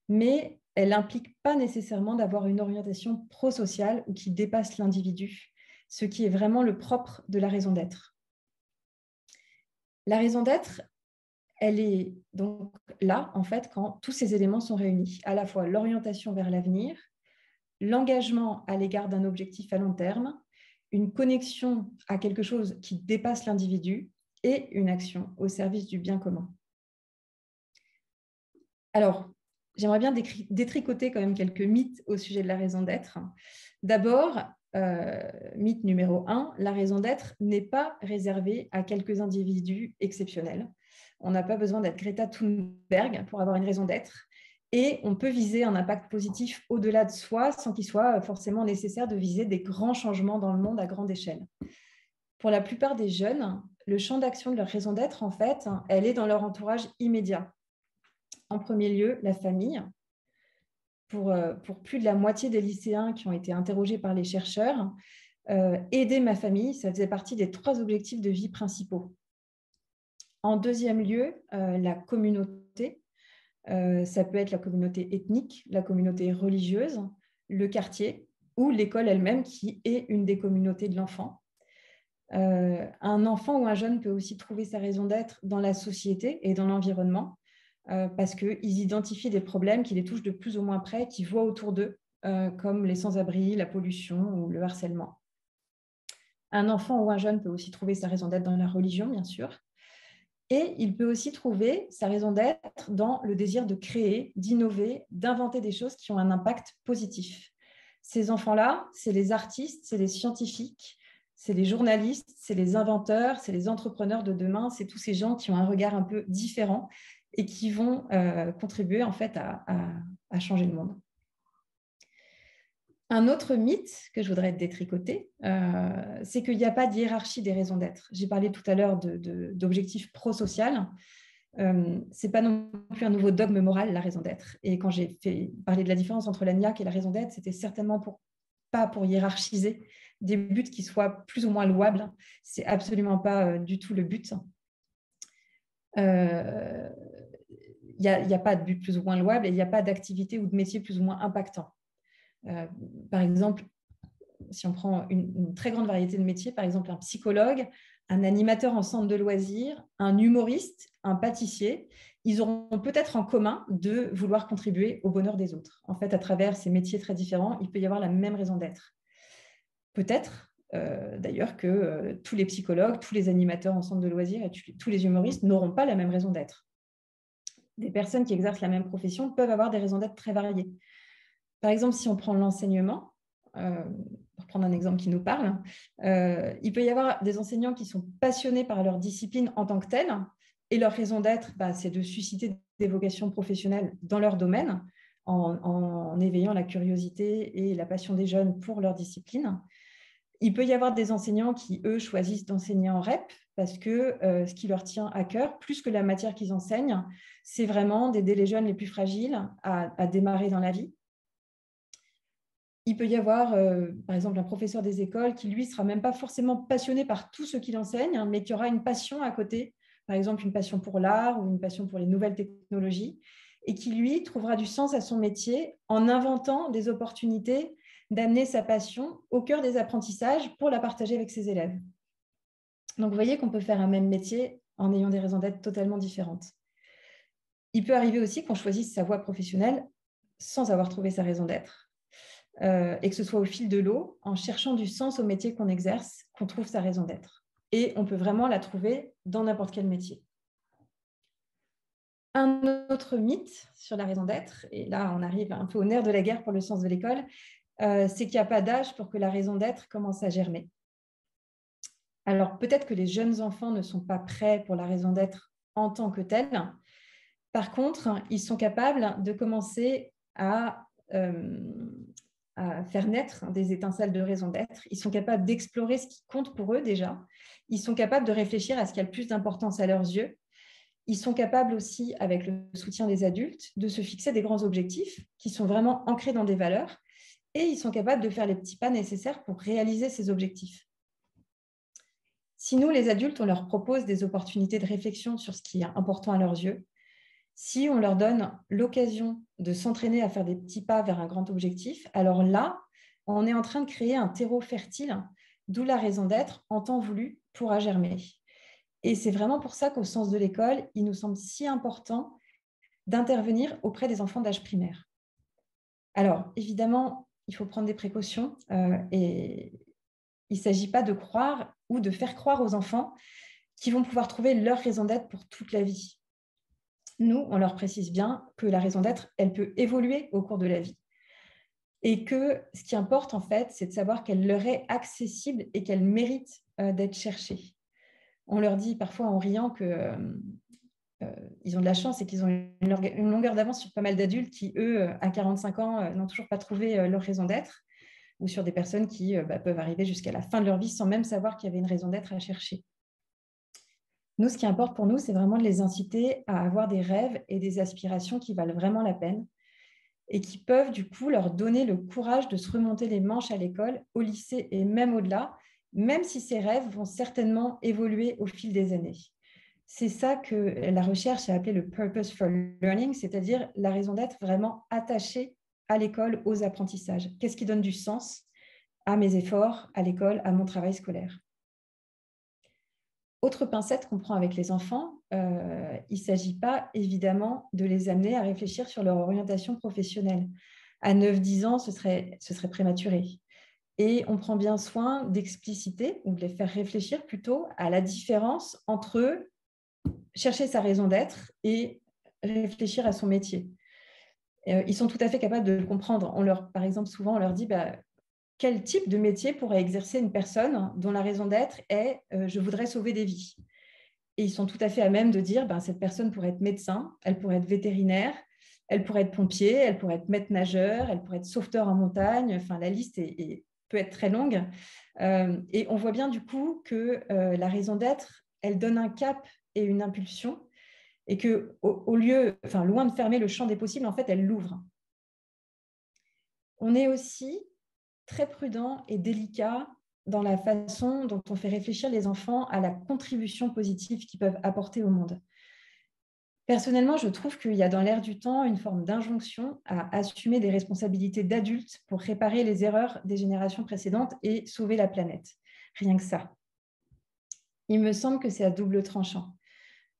Mais elle n'implique pas nécessairement d'avoir une orientation prosociale ou qui dépasse l'individu, ce qui est vraiment le propre de la raison d'être. La raison d'être, elle est donc là, en fait, quand tous ces éléments sont réunis, à la fois l'orientation vers l'avenir, l'engagement à l'égard d'un objectif à long terme, une connexion à quelque chose qui dépasse l'individu et une action au service du bien commun. Alors, j'aimerais bien détricoter quand même quelques mythes au sujet de la raison d'être. D'abord, mythe numéro 1, la raison d'être n'est pas réservée à quelques individus exceptionnels. On n'a pas besoin d'être Greta Thunberg pour avoir une raison d'être. Et on peut viser un impact positif au-delà de soi sans qu'il soit forcément nécessaire de viser des grands changements dans le monde à grande échelle. Pour la plupart des jeunes, le champ d'action de leur raison d'être, en fait, elle est dans leur entourage immédiat. En premier lieu, la famille. Pour plus de la moitié des lycéens qui ont été interrogés par les chercheurs, aider ma famille, ça faisait partie des 3 objectifs de vie principaux. En deuxième lieu, la communauté. Ça peut être la communauté ethnique, la communauté religieuse, le quartier ou l'école elle-même qui est une des communautés de l'enfant. Un enfant ou un jeune peut aussi trouver sa raison d'être dans la société et dans l'environnement parce qu'ils identifient des problèmes qui les touchent de plus ou moins près, qu'ils voient autour d'eux, comme les sans-abri, la pollution ou le harcèlement. Un enfant ou un jeune peut aussi trouver sa raison d'être dans la religion, bien sûr. Et il peut aussi trouver sa raison d'être dans le désir de créer, d'innover, d'inventer des choses qui ont un impact positif. Ces enfants-là, c'est les artistes, c'est les scientifiques, c'est les journalistes, c'est les inventeurs, c'est les entrepreneurs de demain, c'est tous ces gens qui ont un regard un peu différent et qui vont contribuer en fait à changer le monde. Un autre mythe que je voudrais détricoter, c'est qu'il n'y a pas de hiérarchie des raisons d'être. J'ai parlé tout à l'heure d'objectifs pro-social. Ce n'est pas non plus un nouveau dogme moral, la raison d'être. Et quand j'ai parlé de la différence entre la niaque et la raison d'être, c'était certainement pas pour hiérarchiser des buts qui soient plus ou moins louables. Ce n'est absolument pas du tout le but. Il n'y a pas de but plus ou moins louable et il n'y a pas d'activité ou de métier plus ou moins impactant. Par exemple, si on prend une très grande variété de métiers, par exemple un psychologue, un animateur en centre de loisirs, un humoriste, un pâtissier, ils auront peut-être en commun de vouloir contribuer au bonheur des autres. En fait, à travers ces métiers très différents, il peut y avoir la même raison d'être. Peut-être d'ailleurs que tous les psychologues, tous les animateurs en centre de loisirs et tous les humoristes n'auront pas la même raison d'être. Des personnes qui exercent la même profession peuvent avoir des raisons d'être très variées. Par exemple, si on prend l'enseignement, pour prendre un exemple qui nous parle, il peut y avoir des enseignants qui sont passionnés par leur discipline en tant que telle, et leur raison d'être, c'est de susciter des vocations professionnelles dans leur domaine, en éveillant la curiosité et la passion des jeunes pour leur discipline. Il peut y avoir des enseignants qui, eux, choisissent d'enseigner en REP parce que ce qui leur tient à cœur, plus que la matière qu'ils enseignent, c'est vraiment d'aider les jeunes les plus fragiles à démarrer dans la vie. Il peut y avoir, par exemple, un professeur des écoles qui, lui, ne sera même pas forcément passionné par tout ce qu'il enseigne, hein, mais qui aura une passion à côté, par exemple une passion pour l'art ou une passion pour les nouvelles technologies, et qui, lui, trouvera du sens à son métier en inventant des opportunités d'amener sa passion au cœur des apprentissages pour la partager avec ses élèves. Donc, vous voyez qu'on peut faire un même métier en ayant des raisons d'être totalement différentes. Il peut arriver aussi qu'on choisisse sa voie professionnelle sans avoir trouvé sa raison d'être. Et que ce soit au fil de l'eau, en cherchant du sens au métier qu'on exerce, qu'on trouve sa raison d'être. Et on peut vraiment la trouver dans n'importe quel métier. Un autre mythe sur la raison d'être, et là on arrive un peu au nerf de la guerre pour le sens de l'école, c'est qu'il n'y a pas d'âge pour que la raison d'être commence à germer. Alors peut-être que les jeunes enfants ne sont pas prêts pour la raison d'être en tant que telle. Par contre, ils sont capables de commencer à faire naître des étincelles de raison d'être. Ils sont capables d'explorer ce qui compte pour eux déjà. Ils sont capables de réfléchir à ce qui a le plus d'importance à leurs yeux. Ils sont capables aussi, avec le soutien des adultes, de se fixer des grands objectifs qui sont vraiment ancrés dans des valeurs. Et ils sont capables de faire les petits pas nécessaires pour réaliser ces objectifs. Si nous, les adultes, on leur propose des opportunités de réflexion sur ce qui est important à leurs yeux, si on leur donne l'occasion de s'entraîner à faire des petits pas vers un grand objectif, alors là, on est en train de créer un terreau fertile, d'où la raison d'être en temps voulu pourra germer. Et c'est vraiment pour ça qu'au sens de l'école, il nous semble si important d'intervenir auprès des enfants d'âge primaire. Alors, évidemment, il faut prendre des précautions et il ne s'agit pas de croire ou de faire croire aux enfants qu'ils vont pouvoir trouver leur raison d'être pour toute la vie. Nous, on leur précise bien que la raison d'être, elle peut évoluer au cours de la vie. Et que ce qui importe, en fait, c'est de savoir qu'elle leur est accessible et qu'elle mérite d'être cherchée. On leur dit parfois en riant que ils ont de la chance et qu'ils ont une longueur d'avance sur pas mal d'adultes qui, eux, à 45 ans, n'ont toujours pas trouvé leur raison d'être, ou sur des personnes qui peuvent arriver jusqu'à la fin de leur vie sans même savoir qu'il y avait une raison d'être à chercher. Nous, ce qui importe pour nous, c'est vraiment de les inciter à avoir des rêves et des aspirations qui valent vraiment la peine et qui peuvent du coup leur donner le courage de se remonter les manches à l'école, au lycée et même au-delà, même si ces rêves vont certainement évoluer au fil des années. C'est ça que la recherche a appelé le purpose for learning, c'est-à-dire la raison d'être vraiment attachée à l'école, aux apprentissages. Qu'est-ce qui donne du sens à mes efforts, à l'école, à mon travail scolaire? Autre pincette qu'on prend avec les enfants, il ne s'agit pas évidemment de les amener à réfléchir sur leur orientation professionnelle. À 9-10 ans, ce serait prématuré. Et on prend bien soin d'expliciter ou de les faire réfléchir plutôt à la différence entre chercher sa raison d'être et réfléchir à son métier. Ils sont tout à fait capables de le comprendre. Par exemple, souvent, on leur dit quel type de métier pourrait exercer une personne dont la raison d'être est je voudrais sauver des vies. Et ils sont tout à fait à même de dire cette personne pourrait être médecin, elle pourrait être vétérinaire, elle pourrait être pompier, elle pourrait être maître nageur, elle pourrait être sauveteur en montagne. Enfin, la liste peut être très longue. Et on voit bien du coup que la raison d'être, elle donne un cap et une impulsion, et que loin de fermer le champ des possibles, en fait, elle l'ouvre. On est aussi très prudent et délicat dans la façon dont on fait réfléchir les enfants à la contribution positive qu'ils peuvent apporter au monde. Personnellement, je trouve qu'il y a dans l'air du temps une forme d'injonction à assumer des responsabilités d'adultes pour réparer les erreurs des générations précédentes et sauver la planète. Rien que ça. Il me semble que c'est à double tranchant.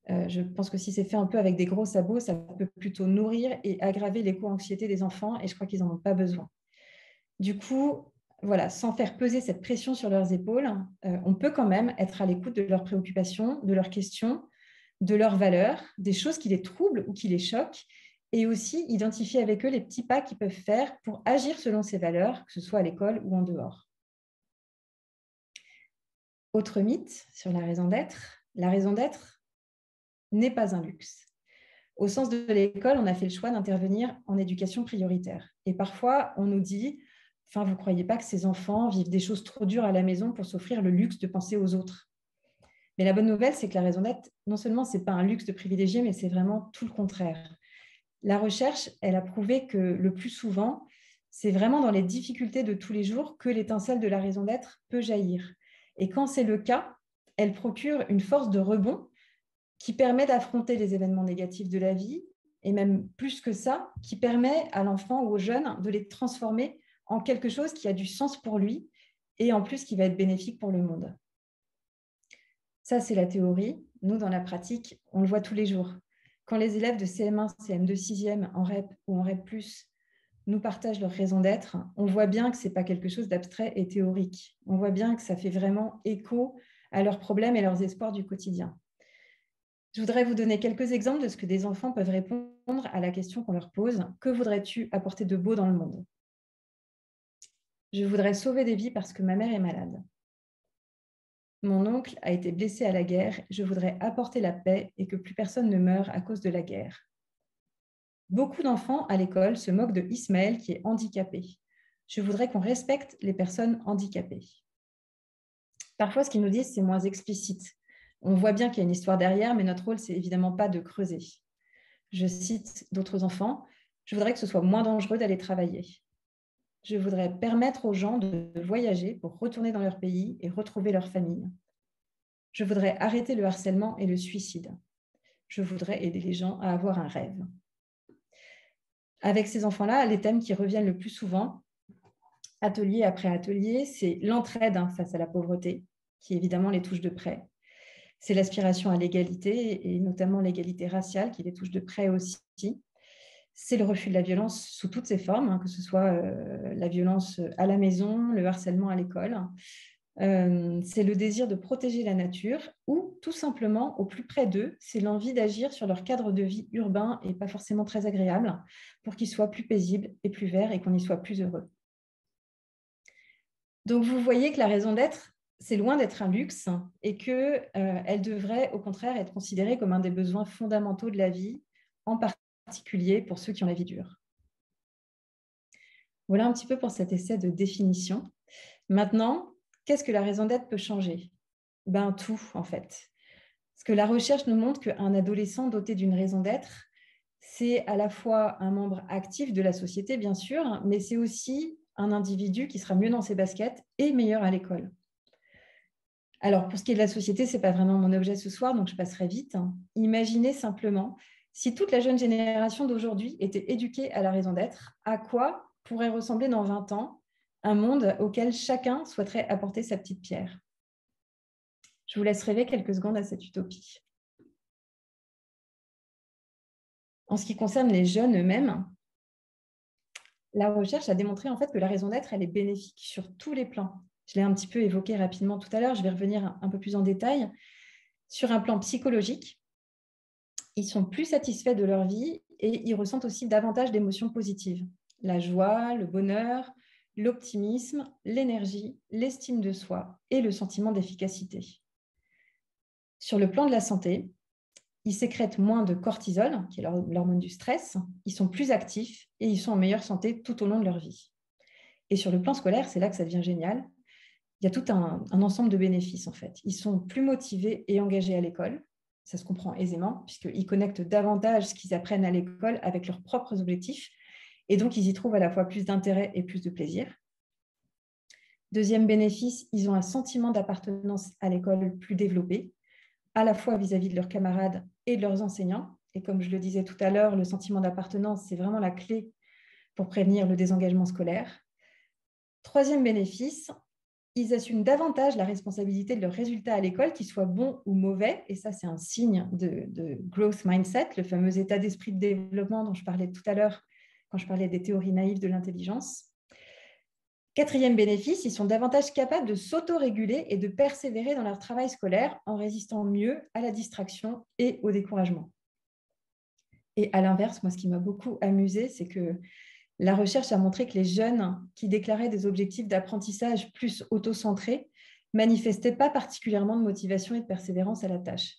Je pense que si c'est fait un peu avec des gros sabots, ça peut plutôt nourrir et aggraver l'éco-anxiété des enfants, et je crois qu'ils n'en ont pas besoin. Du coup, voilà, sans faire peser cette pression sur leurs épaules, on peut quand même être à l'écoute de leurs préoccupations, de leurs questions, de leurs valeurs, des choses qui les troublent ou qui les choquent, et aussi identifier avec eux les petits pas qu'ils peuvent faire pour agir selon ces valeurs, que ce soit à l'école ou en dehors. Autre mythe sur la raison d'être n'est pas un luxe. Au sens de l'école, on a fait le choix d'intervenir en éducation prioritaire. Et parfois, on nous dit, vous ne croyez pas que ces enfants vivent des choses trop dures à la maison pour s'offrir le luxe de penser aux autres? Mais la bonne nouvelle, c'est que la raison d'être, non seulement ce n'est pas un luxe de privilégié, mais c'est vraiment tout le contraire. La recherche, elle a prouvé que le plus souvent, c'est vraiment dans les difficultés de tous les jours que l'étincelle de la raison d'être peut jaillir. Et quand c'est le cas, elle procure une force de rebond qui permet d'affronter les événements négatifs de la vie, et même plus que ça, qui permet à l'enfant ou au jeune de les transformer en quelque chose qui a du sens pour lui et en plus qui va être bénéfique pour le monde. Ça, c'est la théorie. Nous, dans la pratique, on le voit tous les jours. Quand les élèves de CM1, CM2, 6e en REP ou en REP+, nous partagent leur raison d'être, on voit bien que ce n'est pas quelque chose d'abstrait et théorique. On voit bien que ça fait vraiment écho à leurs problèmes et leurs espoirs du quotidien. Je voudrais vous donner quelques exemples de ce que des enfants peuvent répondre à la question qu'on leur pose. Que voudrais-tu apporter de beau dans le monde? Je voudrais sauver des vies parce que ma mère est malade. Mon oncle a été blessé à la guerre. Je voudrais apporter la paix et que plus personne ne meure à cause de la guerre. Beaucoup d'enfants à l'école se moquent de Ismaël qui est handicapé. Je voudrais qu'on respecte les personnes handicapées. Parfois, ce qu'ils nous disent, c'est moins explicite. On voit bien qu'il y a une histoire derrière, mais notre rôle, c'est évidemment pas de creuser. Je cite d'autres enfants, je voudrais que ce soit moins dangereux d'aller travailler. Je voudrais permettre aux gens de voyager pour retourner dans leur pays et retrouver leur famille. Je voudrais arrêter le harcèlement et le suicide. Je voudrais aider les gens à avoir un rêve. Avec ces enfants-là, les thèmes qui reviennent le plus souvent, atelier après atelier, c'est l'entraide face à la pauvreté, qui évidemment les touche de près. C'est l'aspiration à l'égalité, et notamment l'égalité raciale, qui les touche de près aussi. C'est le refus de la violence sous toutes ses formes, que ce soit la violence à la maison, le harcèlement à l'école. c'est le désir de protéger la nature ou tout simplement, au plus près d'eux, c'est l'envie d'agir sur leur cadre de vie urbain et pas forcément très agréable pour qu'il soit plus paisible et plus vert et qu'on y soit plus heureux. Donc, vous voyez que la raison d'être, c'est loin d'être un luxe et qu'elle devrait au contraire être considérée comme un des besoins fondamentaux de la vie, en particulier pour ceux qui ont la vie dure. Voilà un petit peu pour cet essai de définition. Maintenant, qu'est-ce que la raison d'être peut changer? Ben, tout, en fait. Parce que la recherche nous montre qu'un adolescent doté d'une raison d'être, c'est à la fois un membre actif de la société, bien sûr, mais c'est aussi un individu qui sera mieux dans ses baskets et meilleur à l'école. Alors, pour ce qui est de la société, ce n'est pas vraiment mon objet ce soir, donc je passerai vite. Imaginez simplement, si toute la jeune génération d'aujourd'hui était éduquée à la raison d'être, à quoi pourrait ressembler dans 20 ans un monde auquel chacun souhaiterait apporter sa petite pierre? Je vous laisse rêver quelques secondes à cette utopie. En ce qui concerne les jeunes eux-mêmes, la recherche a démontré en fait que la raison d'être, elle est bénéfique sur tous les plans. Je l'ai un petit peu évoqué rapidement tout à l'heure, je vais revenir un peu plus en détail. Sur un plan psychologique, ils sont plus satisfaits de leur vie et ils ressentent aussi davantage d'émotions positives. La joie, le bonheur, l'optimisme, l'énergie, l'estime de soi et le sentiment d'efficacité. Sur le plan de la santé, ils sécrètent moins de cortisol, qui est l'hormone du stress, ils sont plus actifs et ils sont en meilleure santé tout au long de leur vie. Et sur le plan scolaire, c'est là que ça devient génial. Il y a tout un ensemble de bénéfices, en fait. Ils sont plus motivés et engagés à l'école. Ça se comprend aisément, puisqu'ils connectent davantage ce qu'ils apprennent à l'école avec leurs propres objectifs. Et donc, ils y trouvent à la fois plus d'intérêt et plus de plaisir. Deuxième bénéfice, ils ont un sentiment d'appartenance à l'école plus développé, à la fois vis-à-vis de leurs camarades et de leurs enseignants. Et comme je le disais tout à l'heure, le sentiment d'appartenance, c'est vraiment la clé pour prévenir le désengagement scolaire. Troisième bénéfice, ils assument davantage la responsabilité de leurs résultats à l'école, qu'ils soient bons ou mauvais. Et ça, c'est un signe de growth mindset, le fameux état d'esprit de développement dont je parlais tout à l'heure quand je parlais des théories naïves de l'intelligence. Quatrième bénéfice, ils sont davantage capables de s'auto-réguler et de persévérer dans leur travail scolaire en résistant mieux à la distraction et au découragement. Et à l'inverse, moi, ce qui m'a beaucoup amusé, c'est que la recherche a montré que les jeunes qui déclaraient des objectifs d'apprentissage plus auto-centrés manifestaient pas particulièrement de motivation et de persévérance à la tâche.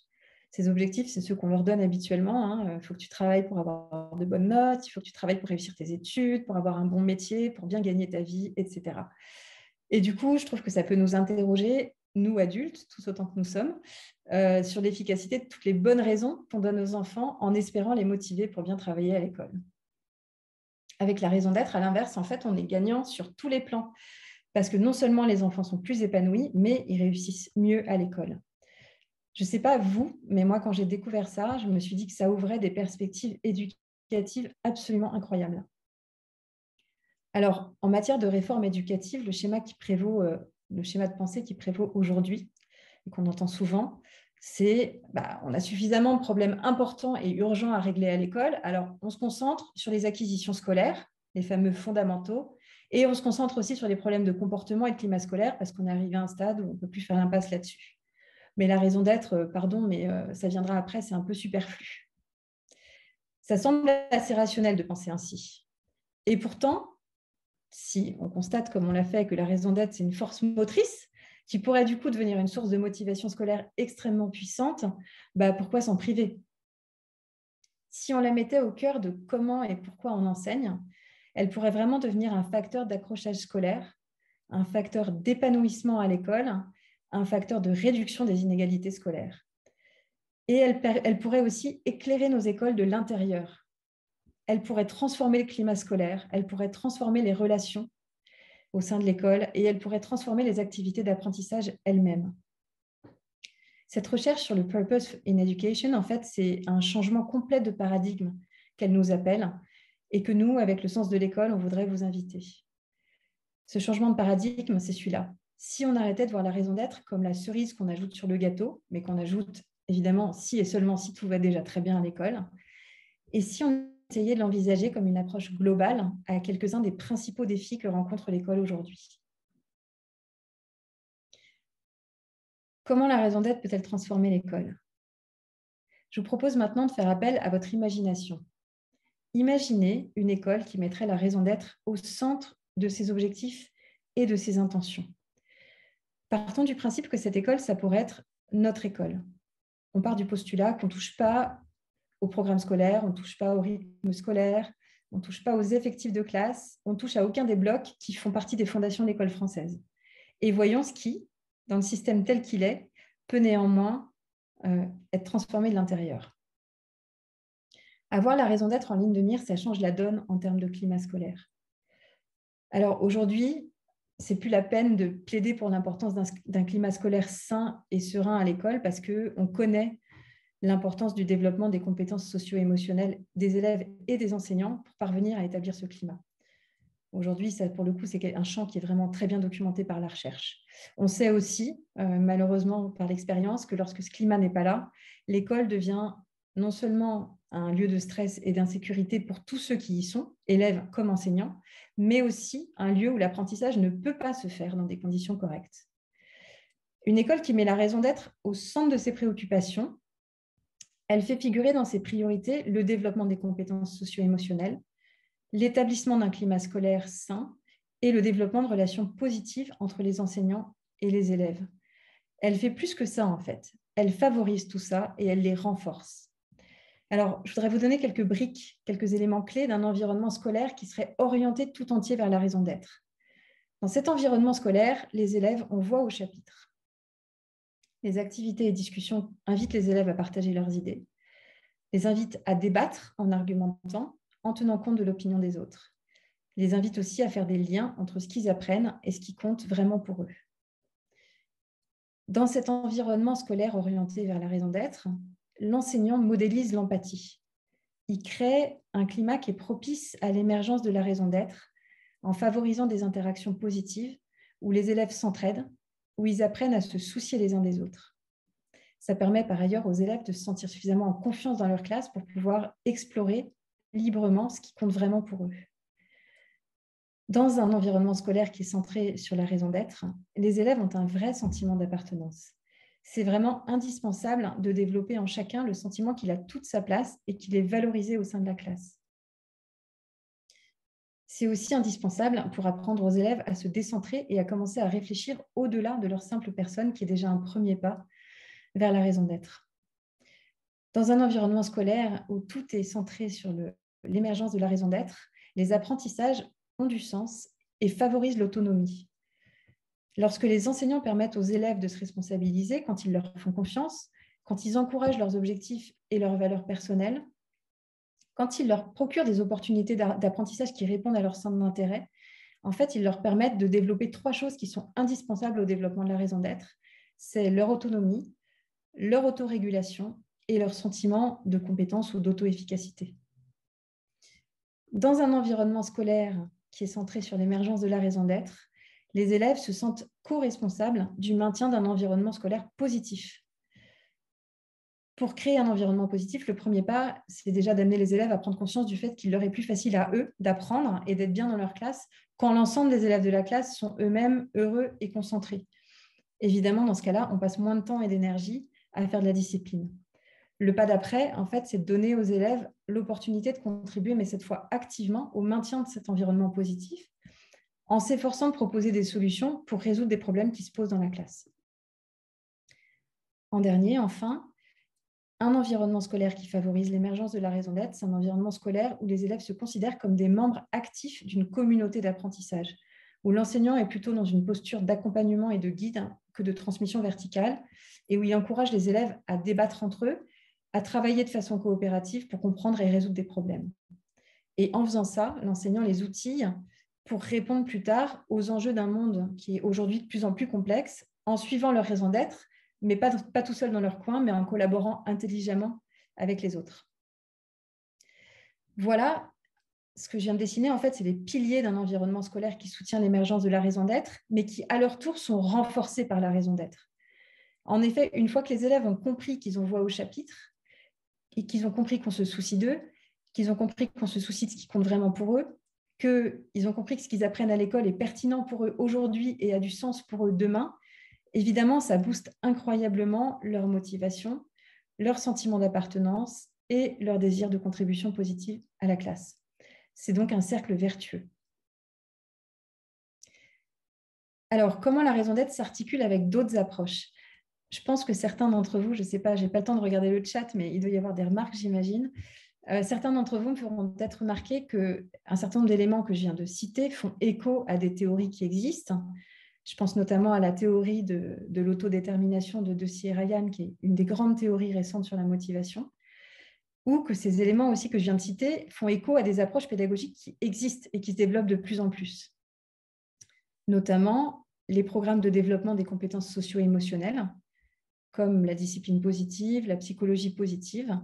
Ces objectifs, c'est ceux qu'on leur donne habituellement. Il faut que tu travailles pour avoir de bonnes notes, il faut que tu travailles pour réussir tes études, pour avoir un bon métier, pour bien gagner ta vie, etc. Et du coup, je trouve que ça peut nous interroger, nous adultes, tous autant que nous sommes, sur l'efficacité de toutes les bonnes raisons qu'on donne aux enfants en espérant les motiver pour bien travailler à l'école. Avec la raison d'être, à l'inverse, en fait, on est gagnant sur tous les plans. Parce que non seulement les enfants sont plus épanouis, mais ils réussissent mieux à l'école. Je ne sais pas vous, mais moi, quand j'ai découvert ça, je me suis dit que ça ouvrait des perspectives éducatives absolument incroyables. Alors, en matière de réforme éducative, le schéma de pensée qui prévaut aujourd'hui, et qu'on entend souvent, c'est on a suffisamment de problèmes importants et urgents à régler à l'école, alors on se concentre sur les acquisitions scolaires, les fameux fondamentaux, et on se concentre aussi sur les problèmes de comportement et de climat scolaire, parce qu'on est arrivé à un stade où on ne peut plus faire l'impasse là-dessus. Mais la raison d'être, pardon, mais ça viendra après, c'est un peu superflu. Ça semble assez rationnel de penser ainsi. Et pourtant, si on constate, comme on l'a fait, que la raison d'être, c'est une force motrice qui pourrait du coup devenir une source de motivation scolaire extrêmement puissante, pourquoi s'en priver? Si on la mettait au cœur de comment et pourquoi on enseigne, elle pourrait vraiment devenir un facteur d'accrochage scolaire, un facteur d'épanouissement à l'école, un facteur de réduction des inégalités scolaires. Et elle pourrait aussi éclairer nos écoles de l'intérieur. Elle pourrait transformer le climat scolaire, elle pourrait transformer les relations au sein de l'école et elle pourrait transformer les activités d'apprentissage elles-mêmes. Cette recherche sur le purpose in education, en fait, c'est un changement complet de paradigme qu'elle nous appelle et que nous, avec le sens de l'école, on voudrait vous inviter. Ce changement de paradigme, c'est celui-là. Si on arrêtait de voir la raison d'être comme la cerise qu'on ajoute sur le gâteau, mais qu'on ajoute évidemment si et seulement si tout va déjà très bien à l'école, et si on essayait de l'envisager comme une approche globale à quelques-uns des principaux défis que rencontre l'école aujourd'hui. Comment la raison d'être peut-elle transformer l'école? Je vous propose maintenant de faire appel à votre imagination. Imaginez une école qui mettrait la raison d'être au centre de ses objectifs et de ses intentions. Partons du principe que cette école, ça pourrait être notre école. On part du postulat qu'on ne touche pas au programme scolaire, on ne touche pas au rythme scolaire, on ne touche pas aux effectifs de classe, on ne touche à aucun des blocs qui font partie des fondations de l'école française. Et voyons ce qui, dans le système tel qu'il est, peut néanmoins être transformé de l'intérieur. Avoir la raison d'être en ligne de mire, ça change la donne en termes de climat scolaire. Alors aujourd'hui, c'est plus la peine de plaider pour l'importance d'un climat scolaire sain et serein à l'école parce qu'on connaît l'importance du développement des compétences socio-émotionnelles des élèves et des enseignants pour parvenir à établir ce climat. Aujourd'hui, ça, pour le coup, c'est un champ qui est vraiment très bien documenté par la recherche. On sait aussi, malheureusement par l'expérience, que lorsque ce climat n'est pas là, l'école devient non seulement un lieu de stress et d'insécurité pour tous ceux qui y sont, élèves comme enseignants, mais aussi un lieu où l'apprentissage ne peut pas se faire dans des conditions correctes. Une école qui met la raison d'être au centre de ses préoccupations, elle fait figurer dans ses priorités le développement des compétences socio-émotionnelles, l'établissement d'un climat scolaire sain et le développement de relations positives entre les enseignants et les élèves. Elle fait plus que ça, en fait. Elle favorise tout ça et elle les renforce. Alors, je voudrais vous donner quelques briques, quelques éléments clés d'un environnement scolaire qui serait orienté tout entier vers la raison d'être. Dans cet environnement scolaire, les élèves ont voix au chapitre. Les activités et discussions invitent les élèves à partager leurs idées, les invitent à débattre en argumentant, en tenant compte de l'opinion des autres. Les invitent aussi à faire des liens entre ce qu'ils apprennent et ce qui compte vraiment pour eux. Dans cet environnement scolaire orienté vers la raison d'être, l'enseignant modélise l'empathie. Il crée un climat qui est propice à l'émergence de la raison d'être en favorisant des interactions positives où les élèves s'entraident, où ils apprennent à se soucier les uns des autres. Ça permet par ailleurs aux élèves de se sentir suffisamment en confiance dans leur classe pour pouvoir explorer librement ce qui compte vraiment pour eux. Dans un environnement scolaire qui est centré sur la raison d'être, les élèves ont un vrai sentiment d'appartenance. C'est vraiment indispensable de développer en chacun le sentiment qu'il a toute sa place et qu'il est valorisé au sein de la classe. C'est aussi indispensable pour apprendre aux élèves à se décentrer et à commencer à réfléchir au-delà de leur simple personne, qui est déjà un premier pas vers la raison d'être. Dans un environnement scolaire où tout est centré sur l'émergence de la raison d'être, les apprentissages ont du sens et favorisent l'autonomie. Lorsque les enseignants permettent aux élèves de se responsabiliser, quand ils leur font confiance, quand ils encouragent leurs objectifs et leurs valeurs personnelles, quand ils leur procurent des opportunités d'apprentissage qui répondent à leur centre d'intérêt, en fait, ils leur permettent de développer 3 choses qui sont indispensables au développement de la raison d'être. C'est leur autonomie, leur autorégulation et leur sentiment de compétence ou d'auto-efficacité. Dans un environnement scolaire qui est centré sur l'émergence de la raison d'être, les élèves se sentent co-responsables du maintien d'un environnement scolaire positif. Pour créer un environnement positif, le premier pas, c'est déjà d'amener les élèves à prendre conscience du fait qu'il leur est plus facile à eux d'apprendre et d'être bien dans leur classe quand l'ensemble des élèves de la classe sont eux-mêmes heureux et concentrés. Évidemment, dans ce cas-là, on passe moins de temps et d'énergie à faire de la discipline. Le pas d'après, en fait, c'est de donner aux élèves l'opportunité de contribuer, mais cette fois activement, au maintien de cet environnement positif, en s'efforçant de proposer des solutions pour résoudre des problèmes qui se posent dans la classe. En dernier, enfin, un environnement scolaire qui favorise l'émergence de la raison d'être, c'est un environnement scolaire où les élèves se considèrent comme des membres actifs d'une communauté d'apprentissage, où l'enseignant est plutôt dans une posture d'accompagnement et de guide que de transmission verticale, et où il encourage les élèves à débattre entre eux, à travailler de façon coopérative pour comprendre et résoudre des problèmes. Et en faisant ça, l'enseignant les outille pour répondre plus tard aux enjeux d'un monde qui est aujourd'hui de plus en plus complexe, en suivant leur raison d'être, mais pas tout seul dans leur coin, mais en collaborant intelligemment avec les autres. Voilà, ce que je viens de dessiner, en fait, c'est les piliers d'un environnement scolaire qui soutient l'émergence de la raison d'être, mais qui, à leur tour, sont renforcés par la raison d'être. En effet, une fois que les élèves ont compris qu'ils ont voix au chapitre, et qu'ils ont compris qu'on se soucie d'eux, qu'ils ont compris qu'on se soucie de ce qui compte vraiment pour eux, qu'ils ont compris que ce qu'ils apprennent à l'école est pertinent pour eux aujourd'hui et a du sens pour eux demain, Évidemment, ça booste incroyablement leur motivation, leur sentiment d'appartenance et leur désir de contribution positive à la classe. C'est donc un cercle vertueux. Alors, comment la raison d'être s'articule avec d'autres approches? Je pense que certains d'entre vous, je ne sais pas, je n'ai pas le temps de regarder le chat, mais il doit y avoir des remarques, j'imagine. Certains d'entre vous me feront peut-être remarquer qu'un certain nombre d'éléments que je viens de citer font écho à des théories qui existent. Je pense notamment à la théorie de l'autodétermination de Deci et Ryan, qui est une des grandes théories récentes sur la motivation, ou que ces éléments aussi que je viens de citer font écho à des approches pédagogiques qui existent et qui se développent de plus en plus. Notamment les programmes de développement des compétences socio-émotionnelles, comme la discipline positive, la psychologie positive,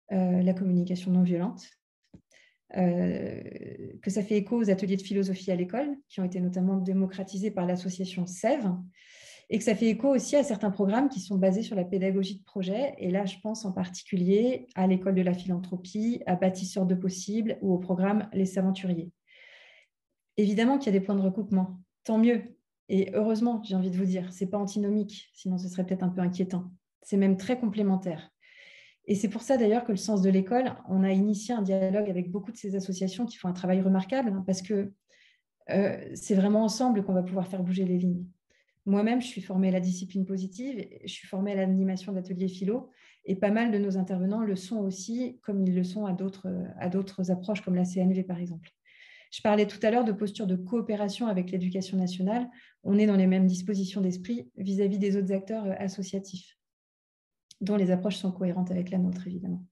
la communication non violente, que ça fait écho aux ateliers de philosophie à l'école, qui ont été notamment démocratisés par l'association SEV, et que ça fait écho aussi à certains programmes qui sont basés sur la pédagogie de projet. Et là, je pense en particulier à l'école de la philanthropie, à Bâtisseurs de possibles ou au programme Les Aventuriers. Évidemment qu'il y a des points de recoupement, tant mieux. Et heureusement, j'ai envie de vous dire, ce n'est pas antinomique, sinon ce serait peut-être un peu inquiétant. C'est même très complémentaire. Et c'est pour ça d'ailleurs que le Sens de l'école, on a initié un dialogue avec beaucoup de ces associations qui font un travail remarquable, parce que c'est vraiment ensemble qu'on va pouvoir faire bouger les lignes. Moi-même, je suis formée à la discipline positive, je suis formée à l'animation d'ateliers philo, et pas mal de nos intervenants le sont aussi, comme ils le sont à d'autres approches, comme la CNV par exemple. Je parlais tout à l'heure de posture de coopération avec l'éducation nationale. On est dans les mêmes dispositions d'esprit vis-à-vis des autres acteurs associatifs, dont les approches sont cohérentes avec la nôtre, évidemment.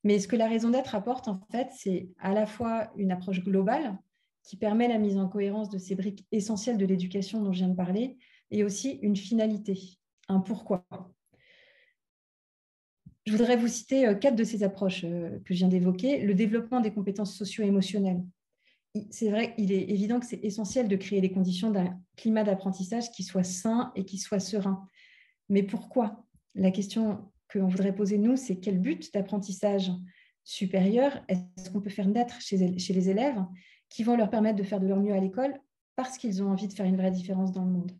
Mais ce que la raison d'être apporte, en fait, c'est à la fois une approche globale qui permet la mise en cohérence de ces briques essentielles de l'éducation dont je viens de parler, et aussi une finalité, un pourquoi. Je voudrais vous citer 4 de ces approches que je viens d'évoquer. Le développement des compétences socio-émotionnelles. C'est vrai, il est évident que c'est essentiel de créer les conditions d'un climat d'apprentissage qui soit sain et qui soit serein. Mais pourquoi? La question que l'on voudrait poser, nous, c'est quel but d'apprentissage supérieur est-ce qu'on peut faire naître chez les élèves qui vont leur permettre de faire de leur mieux à l'école parce qu'ils ont envie de faire une vraie différence dans le monde?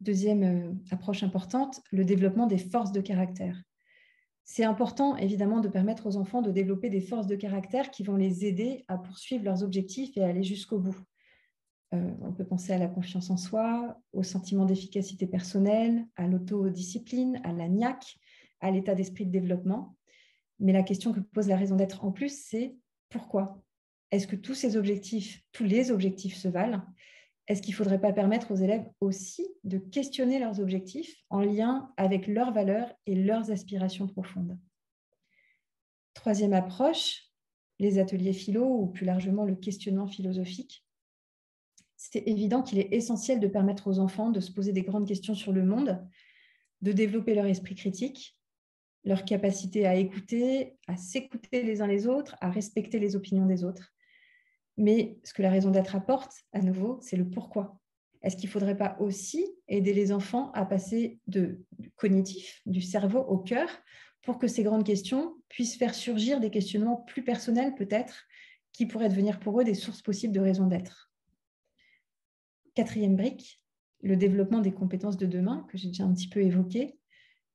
Deuxième approche importante, le développement des forces de caractère. C'est important, évidemment, de permettre aux enfants de développer des forces de caractère qui vont les aider à poursuivre leurs objectifs et à aller jusqu'au bout. On peut penser à la confiance en soi, au sentiment d'efficacité personnelle, à l'autodiscipline, à la niaque, à l'état d'esprit de développement. Mais la question que pose la raison d'être en plus, c'est pourquoi? Est-ce que tous ces objectifs, tous les objectifs se valent? Est-ce qu'il ne faudrait pas permettre aux élèves aussi de questionner leurs objectifs en lien avec leurs valeurs et leurs aspirations profondes? Troisième approche, les ateliers philo ou plus largement le questionnement philosophique. C'est évident qu'il est essentiel de permettre aux enfants de se poser des grandes questions sur le monde, de développer leur esprit critique, leur capacité à écouter, à s'écouter les uns les autres, à respecter les opinions des autres. Mais ce que la raison d'être apporte, à nouveau, c'est le pourquoi. Est-ce qu'il ne faudrait pas aussi aider les enfants à passer du cognitif, du cerveau au cœur, pour que ces grandes questions puissent faire surgir des questionnements plus personnels peut-être, qui pourraient devenir pour eux des sources possibles de raison d'être? Quatrième brique, le développement des compétences de demain, que j'ai déjà un petit peu évoqué.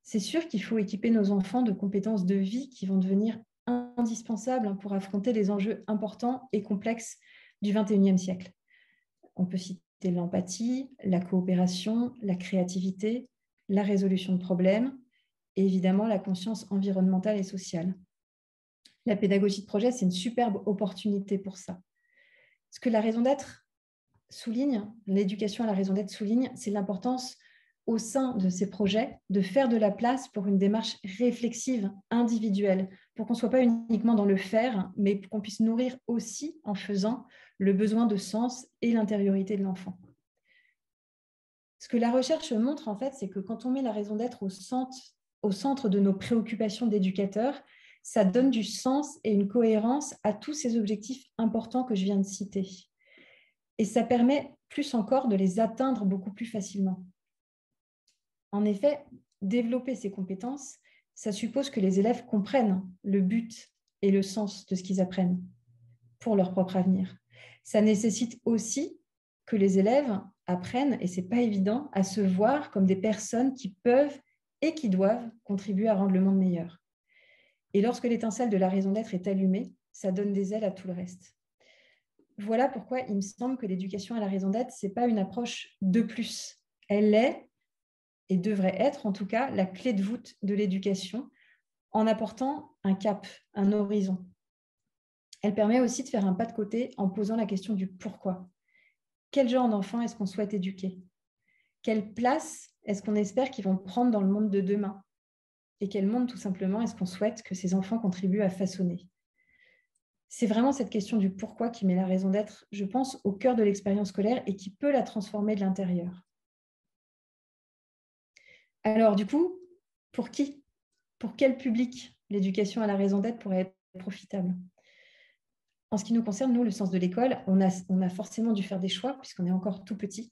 C'est sûr qu'il faut équiper nos enfants de compétences de vie qui vont devenir indispensables pour affronter les enjeux importants et complexes du XXIe siècle. On peut citer l'empathie, la coopération, la créativité, la résolution de problèmes et évidemment la conscience environnementale et sociale. La pédagogie de projet, c'est une superbe opportunité pour ça. Ce que la raison d'être souligne, l'éducation à la raison d'être souligne, c'est l'importance au sein de ces projets de faire de la place pour une démarche réflexive, individuelle, pour qu'on ne soit pas uniquement dans le faire, mais qu'on puisse nourrir aussi en faisant le besoin de sens et l'intériorité de l'enfant. Ce que la recherche montre, en fait, c'est que quand on met la raison d'être au centre de nos préoccupations d'éducateurs, ça donne du sens et une cohérence à tous ces objectifs importants que je viens de citer. Et ça permet plus encore de les atteindre beaucoup plus facilement. En effet, développer ces compétences, ça suppose que les élèves comprennent le but et le sens de ce qu'ils apprennent pour leur propre avenir. Ça nécessite aussi que les élèves apprennent, et ce n'est pas évident, à se voir comme des personnes qui peuvent et qui doivent contribuer à rendre le monde meilleur. Et lorsque l'étincelle de la raison d'être est allumée, ça donne des ailes à tout le reste. Voilà pourquoi il me semble que l'éducation à la raison d'être, ce n'est pas une approche de plus. Elle est, et devrait être en tout cas, la clé de voûte de l'éducation, en apportant un cap, un horizon. Elle permet aussi de faire un pas de côté en posant la question du pourquoi. Quel genre d'enfant est-ce qu'on souhaite éduquer? Quelle place est-ce qu'on espère qu'ils vont prendre dans le monde de demain? Et quel monde, tout simplement, est-ce qu'on souhaite que ces enfants contribuent à façonner? C'est vraiment cette question du pourquoi qui met la raison d'être, je pense, au cœur de l'expérience scolaire et qui peut la transformer de l'intérieur. Alors, du coup, pour qui? Pour quel public l'éducation à la raison d'être pourrait être profitable? En ce qui nous concerne, nous, le sens de l'école, on a forcément dû faire des choix puisqu'on est encore tout petit.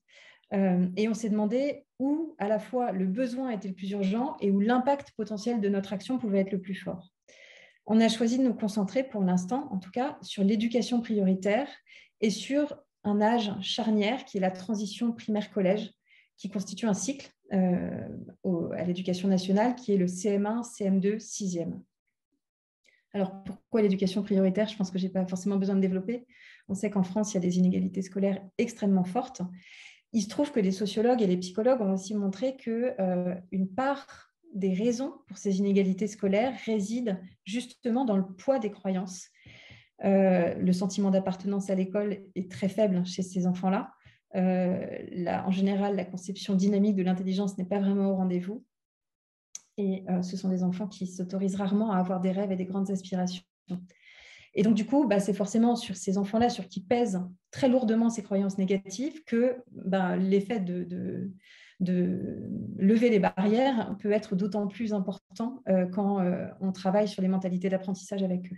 Et on s'est demandé où, à la fois, le besoin était le plus urgent et où l'impact potentiel de notre action pouvait être le plus fort. On a choisi de nous concentrer, pour l'instant, en tout cas, sur l'éducation prioritaire et sur un âge charnière qui est la transition primaire-collège, qui constitue un cycle à l'éducation nationale qui est le CM1, CM2, 6e. Alors, pourquoi l'éducation prioritaire? Je pense que je n'ai pas forcément besoin de développer. On sait qu'en France, il y a des inégalités scolaires extrêmement fortes. Il se trouve que les sociologues et les psychologues ont aussi montré qu'une part des raisons pour ces inégalités scolaires réside justement dans le poids des croyances. Le sentiment d'appartenance à l'école est très faible chez ces enfants-là. En général, la conception dynamique de l'intelligence n'est pas vraiment au rendez-vous. Et ce sont des enfants qui s'autorisent rarement à avoir des rêves et des grandes aspirations. Et donc, du coup, c'est forcément sur ces enfants-là, sur qui pèsent très lourdement ces croyances négatives, que l'effet de lever les barrières peut être d'autant plus important quand on travaille sur les mentalités d'apprentissage avec eux.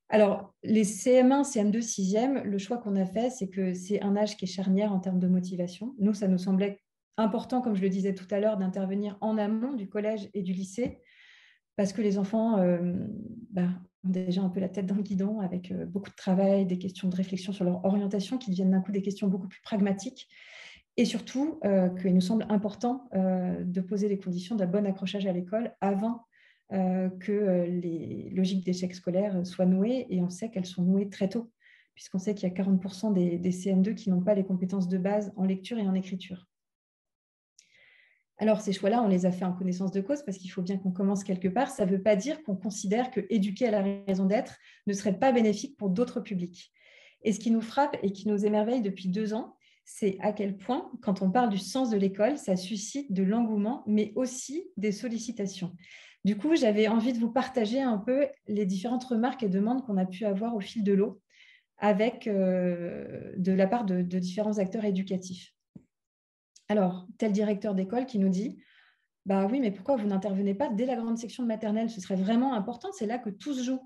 Alors, les CM1, CM2, 6e, le choix qu'on a fait, c'est que c'est un âge qui est charnière en termes de motivation. Nous, ça nous semblait important, comme je le disais tout à l'heure, d'intervenir en amont du collège et du lycée, parce que les enfants ont déjà un peu la tête dans le guidon, avec beaucoup de travail, des questions de réflexion sur leur orientation qui deviennent d'un coup des questions beaucoup plus pragmatiques. Et surtout, qu'il nous semble important de poser les conditions d'un bon accrochage à l'école avant que les logiques d'échec scolaire soient nouées. Et on sait qu'elles sont nouées très tôt, puisqu'on sait qu'il y a 40% des CM2 qui n'ont pas les compétences de base en lecture et en écriture. Alors, ces choix-là, on les a fait en connaissance de cause parce qu'il faut bien qu'on commence quelque part. Ça ne veut pas dire qu'on considère que éduquer à la raison d'être ne serait pas bénéfique pour d'autres publics. Et ce qui nous frappe et qui nous émerveille depuis 2 ans, c'est à quel point, quand on parle du sens de l'école, ça suscite de l'engouement, mais aussi des sollicitations. Du coup, j'avais envie de vous partager un peu les différentes remarques et demandes qu'on a pu avoir au fil de l'eau avec de la part de différents acteurs éducatifs. Alors, tel directeur d'école qui nous dit « Bah oui, mais pourquoi vous n'intervenez pas dès la grande section de maternelle? Ce serait vraiment important, c'est là que tout se joue. »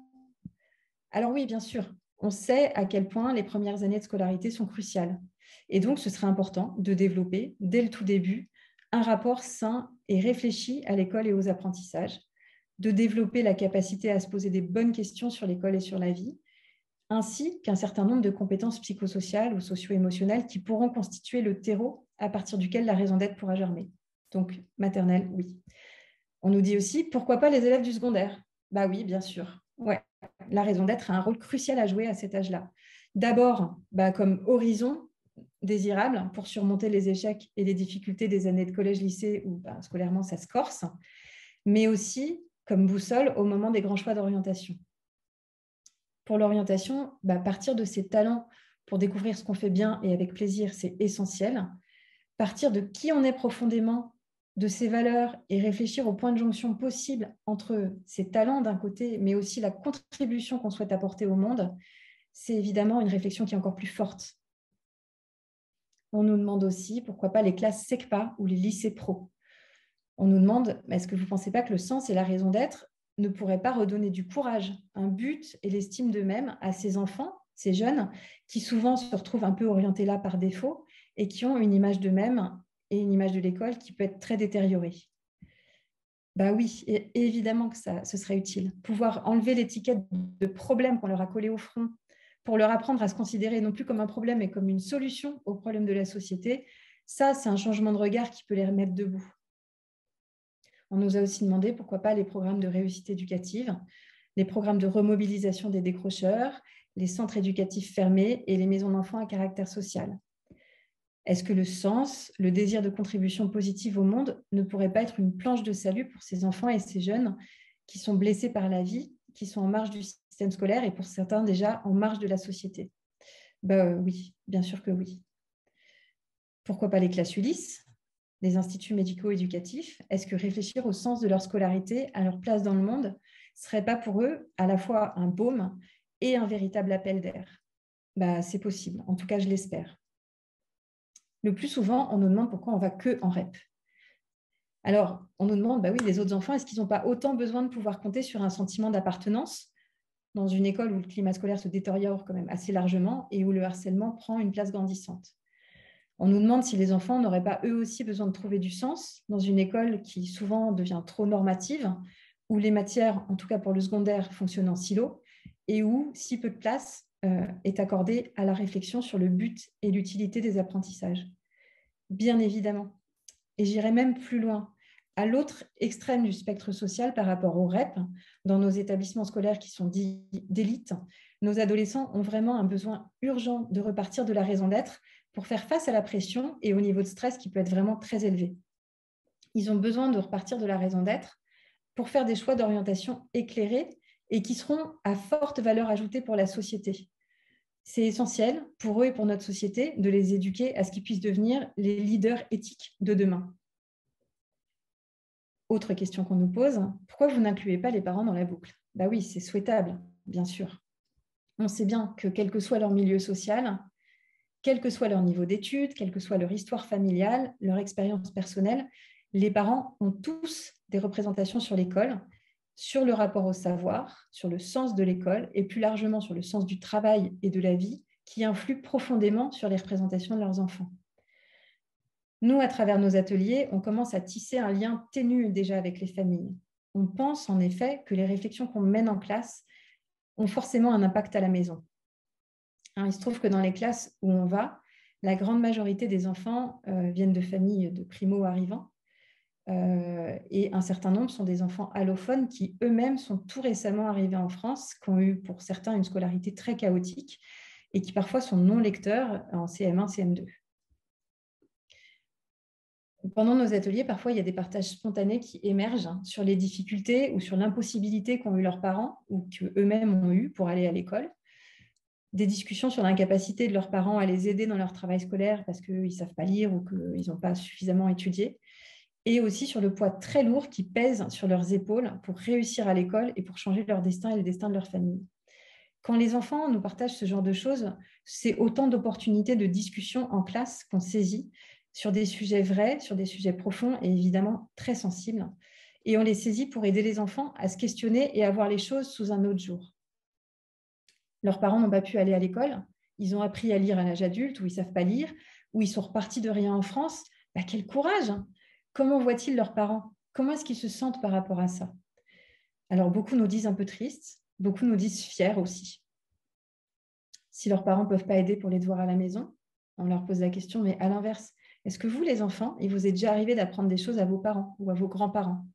Alors oui, bien sûr, on sait à quel point les premières années de scolarité sont cruciales. Et donc, ce serait important de développer, dès le tout début, un rapport sain et réfléchi à l'école et aux apprentissages, de développer la capacité à se poser des bonnes questions sur l'école et sur la vie, ainsi qu'un certain nombre de compétences psychosociales ou socio-émotionnelles qui pourront constituer le terreau à partir duquel la raison d'être pourra germer. Donc, maternelle, oui. On nous dit aussi, pourquoi pas les élèves du secondaire? Bah oui, bien sûr. Ouais, la raison d'être a un rôle crucial à jouer à cet âge-là. D'abord, comme horizon désirable pour surmonter les échecs et les difficultés des années de collège-lycée où scolairement ça se corse, mais aussi comme boussole au moment des grands choix d'orientation. Pour l'orientation, partir de ses talents pour découvrir ce qu'on fait bien et avec plaisir, c'est essentiel. Partir de qui on est profondément, de ses valeurs et réfléchir aux points de jonction possibles entre ses talents d'un côté, mais aussi la contribution qu'on souhaite apporter au monde, c'est évidemment une réflexion qui est encore plus forte. On nous demande aussi, pourquoi pas les classes SECPA ou les lycées pro. On nous demande, est-ce que vous ne pensez pas que le sens et la raison d'être ne pourraient pas redonner du courage, un but et l'estime d'eux-mêmes à ces enfants, ces jeunes, qui souvent se retrouvent un peu orientés là par défaut et qui ont une image d'eux-mêmes et une image de l'école qui peut être très détériorée. Oui, et évidemment que ce serait utile. Pouvoir enlever l'étiquette de problème qu'on leur a collé au front pour leur apprendre à se considérer non plus comme un problème, mais comme une solution aux problèmes de la société, ça, c'est un changement de regard qui peut les remettre debout. On nous a aussi demandé pourquoi pas les programmes de réussite éducative, les programmes de remobilisation des décrocheurs, les centres éducatifs fermés et les maisons d'enfants à caractère social. Est-ce que le sens, le désir de contribution positive au monde ne pourrait pas être une planche de salut pour ces enfants et ces jeunes qui sont blessés par la vie, qui sont en marge du système scolaire et pour certains déjà en marge de la société? Oui, bien sûr que oui. Pourquoi pas les classes Ulysse, les instituts médico-éducatifs? Est-ce que réfléchir au sens de leur scolarité, à leur place dans le monde, ne serait pas pour eux à la fois un baume et un véritable appel d'air? C'est possible, en tout cas je l'espère. Le plus souvent, on nous demande pourquoi on ne va que en REP. Alors, on nous demande, oui, les autres enfants, est-ce qu'ils n'ont pas autant besoin de pouvoir compter sur un sentiment d'appartenance dans une école où le climat scolaire se détériore quand même assez largement et où le harcèlement prend une place grandissante? On nous demande si les enfants n'auraient pas eux aussi besoin de trouver du sens dans une école qui souvent devient trop normative, où les matières, en tout cas pour le secondaire, fonctionnent en silo et où si peu de place est accordée à la réflexion sur le but et l'utilité des apprentissages. Bien évidemment. Et j'irai même plus loin. À l'autre extrême du spectre social par rapport au REP, dans nos établissements scolaires qui sont dits d'élite, nos adolescents ont vraiment un besoin urgent de repartir de la raison d'être pour faire face à la pression et au niveau de stress qui peut être vraiment très élevé. Ils ont besoin de repartir de la raison d'être pour faire des choix d'orientation éclairés et qui seront à forte valeur ajoutée pour la société. C'est essentiel pour eux et pour notre société de les éduquer à ce qu'ils puissent devenir les leaders éthiques de demain. Autre question qu'on nous pose, pourquoi vous n'incluez pas les parents dans la boucle? Oui, c'est souhaitable, bien sûr. On sait bien que quel que soit leur milieu social, quel que soit leur niveau d'études, quelle que soit leur histoire familiale, leur expérience personnelle, les parents ont tous des représentations sur l'école, sur le rapport au savoir, sur le sens de l'école et plus largement sur le sens du travail et de la vie qui influent profondément sur les représentations de leurs enfants. Nous, à travers nos ateliers, on commence à tisser un lien ténu déjà avec les familles. On pense en effet que les réflexions qu'on mène en classe ont forcément un impact à la maison. Il se trouve que dans les classes où on va, la grande majorité des enfants viennent de familles de primo-arrivants et un certain nombre sont des enfants allophones qui eux-mêmes sont tout récemment arrivés en France, qui ont eu pour certains une scolarité très chaotique et qui parfois sont non-lecteurs en CM1, CM2. Pendant nos ateliers, parfois, il y a des partages spontanés qui émergent sur les difficultés ou sur l'impossibilité qu'ont eu leurs parents ou qu'eux-mêmes ont eu pour aller à l'école. Des discussions sur l'incapacité de leurs parents à les aider dans leur travail scolaire parce qu'ils ne savent pas lire ou qu'ils n'ont pas suffisamment étudié. Et aussi sur le poids très lourd qui pèse sur leurs épaules pour réussir à l'école et pour changer leur destin et le destin de leur famille. Quand les enfants nous partagent ce genre de choses, c'est autant d'opportunités de discussion en classe qu'on saisit sur des sujets vrais, sur des sujets profonds et évidemment très sensibles. Et on les saisit pour aider les enfants à se questionner et à voir les choses sous un autre jour. Leurs parents n'ont pas pu aller à l'école, ils ont appris à lire à l'âge adulte, ou ils ne savent pas lire, ou ils sont repartis de rien en France. Quel courage! Comment voient-ils leurs parents? Comment est-ce qu'ils se sentent par rapport à ça? Alors, beaucoup nous disent un peu tristes, beaucoup nous disent fiers aussi. Si leurs parents ne peuvent pas aider pour les devoirs à la maison, on leur pose la question, mais à l'inverse, est-ce que vous, les enfants, il vous est déjà arrivé d'apprendre des choses à vos parents ou à vos grands-parents?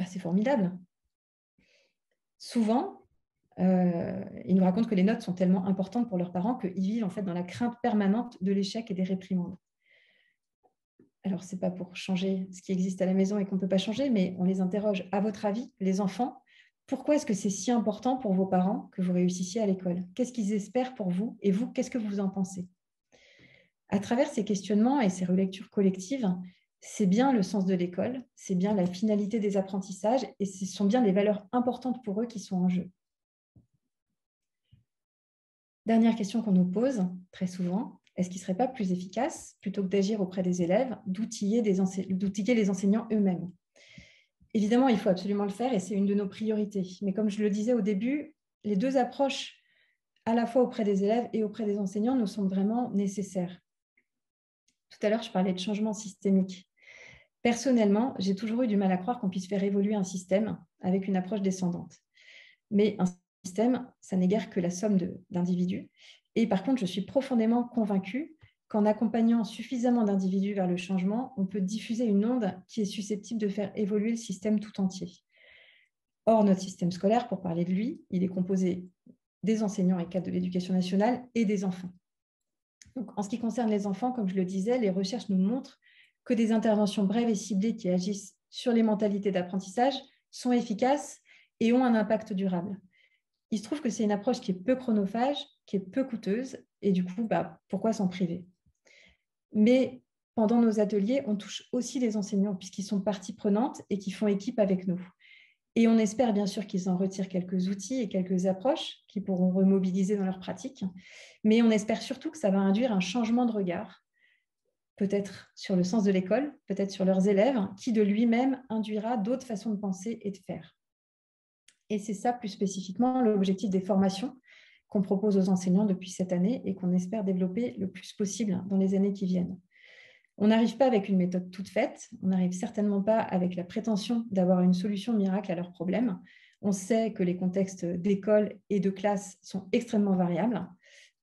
C'est formidable. Souvent, ils nous racontent que les notes sont tellement importantes pour leurs parents qu'ils vivent en fait dans la crainte permanente de l'échec et des réprimandes. Alors, ce n'est pas pour changer ce qui existe à la maison et qu'on ne peut pas changer, mais on les interroge. À votre avis, les enfants, pourquoi est-ce que c'est si important pour vos parents que vous réussissiez à l'école? Qu'est-ce qu'ils espèrent pour vous? Et vous, qu'est-ce que vous en pensez? À travers ces questionnements et ces relectures collectives, c'est bien le sens de l'école, c'est bien la finalité des apprentissages et ce sont bien des valeurs importantes pour eux qui sont en jeu. Dernière question qu'on nous pose très souvent, est-ce qu'il ne serait pas plus efficace, plutôt que d'agir auprès des élèves, d'outiller les enseignants eux-mêmes? Évidemment, il faut absolument le faire et c'est une de nos priorités. Mais comme je le disais au début, les deux approches, à la fois auprès des élèves et auprès des enseignants, nous semblent vraiment nécessaires. Tout à l'heure, je parlais de changement systémique. Personnellement, j'ai toujours eu du mal à croire qu'on puisse faire évoluer un système avec une approche descendante. Mais un système, ça n'est guère que la somme d'individus. Et par contre, je suis profondément convaincue qu'en accompagnant suffisamment d'individus vers le changement, on peut diffuser une onde qui est susceptible de faire évoluer le système tout entier. Or, notre système scolaire, pour parler de lui, il est composé des enseignants et cadres de l'éducation nationale et des enfants. Donc, en ce qui concerne les enfants, comme je le disais, les recherches nous montrent que des interventions brèves et ciblées qui agissent sur les mentalités d'apprentissage sont efficaces et ont un impact durable. Il se trouve que c'est une approche qui est peu chronophage, qui est peu coûteuse, et du coup, pourquoi s'en priver? Mais pendant nos ateliers, on touche aussi les enseignants, puisqu'ils sont partie prenante et qui font équipe avec nous. Et on espère bien sûr qu'ils en retirent quelques outils et quelques approches qu'ils pourront remobiliser dans leur pratique, mais on espère surtout que ça va induire un changement de regard, peut-être sur le sens de l'école, peut-être sur leurs élèves, qui de lui-même induira d'autres façons de penser et de faire. Et c'est ça plus spécifiquement l'objectif des formations qu'on propose aux enseignants depuis cette année et qu'on espère développer le plus possible dans les années qui viennent. On n'arrive pas avec une méthode toute faite, on n'arrive certainement pas avec la prétention d'avoir une solution miracle à leurs problèmes. On sait que les contextes d'école et de classe sont extrêmement variables.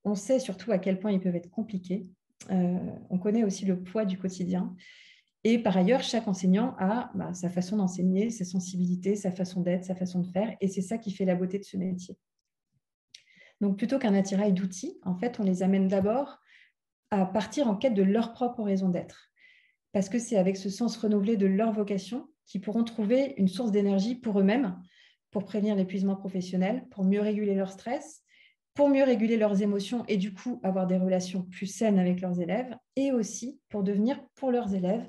On sait surtout à quel point ils peuvent être compliqués. On connaît aussi le poids du quotidien. Et par ailleurs, chaque enseignant a sa façon d'enseigner, ses sensibilités, sa façon d'être, sa façon de faire. Et c'est ça qui fait la beauté de ce métier. Donc, plutôt qu'un attirail d'outils, en fait, on les amène d'abord à partir en quête de leur propre raison d'être. Parce que c'est avec ce sens renouvelé de leur vocation qu'ils pourront trouver une source d'énergie pour eux-mêmes, pour prévenir l'épuisement professionnel, pour mieux réguler leur stress, pour mieux réguler leurs émotions et du coup avoir des relations plus saines avec leurs élèves, et aussi pour devenir, pour leurs élèves,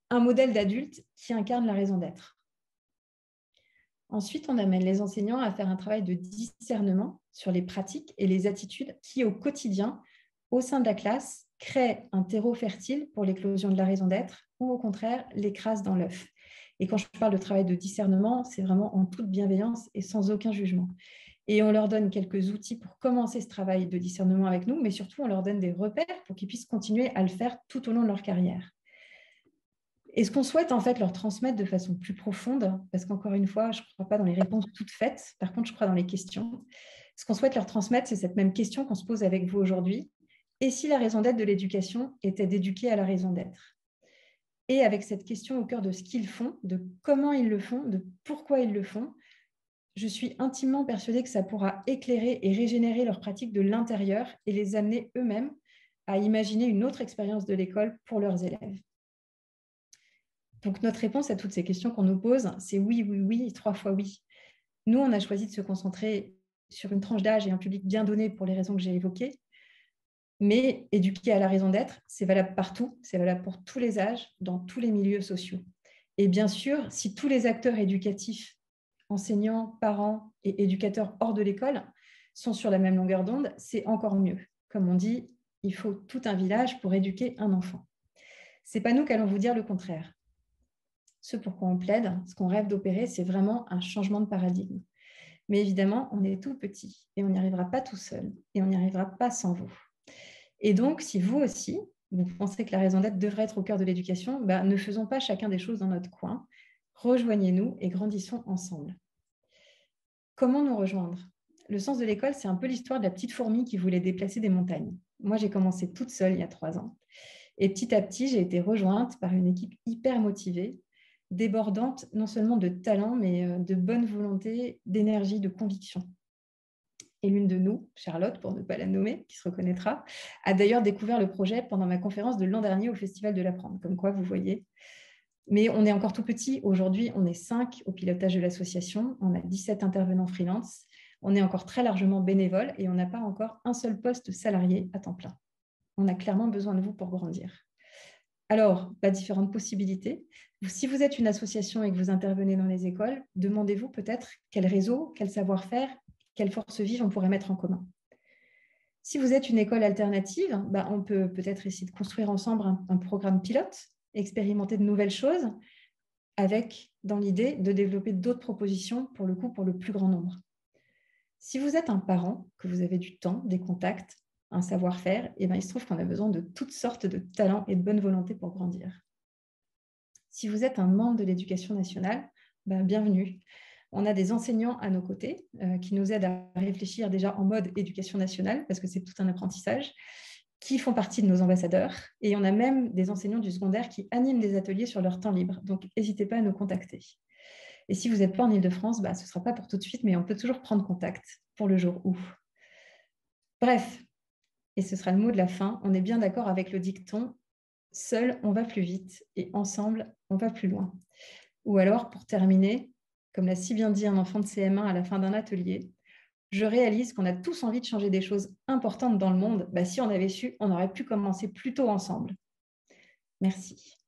un modèle d'adulte qui incarne la raison d'être. Ensuite, on amène les enseignants à faire un travail de discernement sur les pratiques et les attitudes qui, au quotidien, au sein de la classe, créent un terreau fertile pour l'éclosion de la raison d'être ou, au contraire, l'écrasent dans l'œuf. Et quand je parle de travail de discernement, c'est vraiment en toute bienveillance et sans aucun jugement. Et on leur donne quelques outils pour commencer ce travail de discernement avec nous, mais surtout, on leur donne des repères pour qu'ils puissent continuer à le faire tout au long de leur carrière. Et ce qu'on souhaite en fait leur transmettre de façon plus profonde, parce qu'encore une fois, je ne crois pas dans les réponses toutes faites, par contre, je crois dans les questions. Ce qu'on souhaite leur transmettre, c'est cette même question qu'on se pose avec vous aujourd'hui. Et si la raison d'être de l'éducation était d'éduquer à la raison d'être? Et avec cette question au cœur de ce qu'ils font, de comment ils le font, de pourquoi ils le font, je suis intimement persuadée que ça pourra éclairer et régénérer leurs pratiques de l'intérieur et les amener eux-mêmes à imaginer une autre expérience de l'école pour leurs élèves. Donc, notre réponse à toutes ces questions qu'on nous pose, c'est oui, oui, oui, 3 fois oui. Nous, on a choisi de se concentrer sur une tranche d'âge et un public bien donné pour les raisons que j'ai évoquées. Mais éduquer à la raison d'être, c'est valable partout, c'est valable pour tous les âges, dans tous les milieux sociaux. Et bien sûr, si tous les acteurs éducatifs, enseignants, parents et éducateurs hors de l'école, sont sur la même longueur d'onde, c'est encore mieux. Comme on dit, il faut tout un village pour éduquer un enfant. Ce n'est pas nous qu'allons vous dire le contraire. Ce pour quoi on plaide, ce qu'on rêve d'opérer, c'est vraiment un changement de paradigme. Mais évidemment, on est tout petit et on n'y arrivera pas tout seul et on n'y arrivera pas sans vous. Et donc, si vous aussi, vous pensez que la raison d'être devrait être au cœur de l'éducation, ne faisons pas chacun des choses dans notre coin. Rejoignez-nous et grandissons ensemble. Comment nous rejoindre? Le sens de l'école, c'est un peu l'histoire de la petite fourmi qui voulait déplacer des montagnes. Moi, j'ai commencé toute seule il y a 3 ans. Et petit à petit, j'ai été rejointe par une équipe hyper motivée, débordante non seulement de talent, mais de bonne volonté, d'énergie, de conviction. Et l'une de nous, Charlotte, pour ne pas la nommer, qui se reconnaîtra, a d'ailleurs découvert le projet pendant ma conférence de l'an dernier au Festival de l'Apprendre. Comme quoi, vous voyez. Mais on est encore tout petit. Aujourd'hui, on est 5 au pilotage de l'association. On a 17 intervenants freelance. On est encore très largement bénévoles et on n'a pas encore un seul poste salarié à temps plein. On a clairement besoin de vous pour grandir. Alors, différentes possibilités. Si vous êtes une association et que vous intervenez dans les écoles, demandez-vous peut-être quel réseau, quel savoir-faire, quelle force vive on pourrait mettre en commun. Si vous êtes une école alternative, on peut peut-être essayer de construire ensemble un programme pilote, expérimenter de nouvelles choses, avec dans l'idée de développer d'autres propositions, pour le coup, pour le plus grand nombre. Si vous êtes un parent, que vous avez du temps, des contacts, un savoir-faire, il se trouve qu'on a besoin de toutes sortes de talents et de bonne volonté pour grandir. Si vous êtes un membre de l'éducation nationale, bienvenue. On a des enseignants à nos côtés qui nous aident à réfléchir déjà en mode éducation nationale, parce que c'est tout un apprentissage, qui font partie de nos ambassadeurs. Et on a même des enseignants du secondaire qui animent des ateliers sur leur temps libre. Donc, n'hésitez pas à nous contacter. Et si vous n'êtes pas en Île-de-France, ce ne sera pas pour tout de suite, mais on peut toujours prendre contact pour le jour où. Bref, et ce sera le mot de la fin, on est bien d'accord avec le dicton « Seul, on va plus vite et ensemble, on va plus loin ». Ou alors, pour terminer, comme l'a si bien dit un enfant de CM1 à la fin d'un atelier, je réalise qu'on a tous envie de changer des choses importantes dans le monde. Si on avait su, on aurait pu commencer plus tôt ensemble. Merci.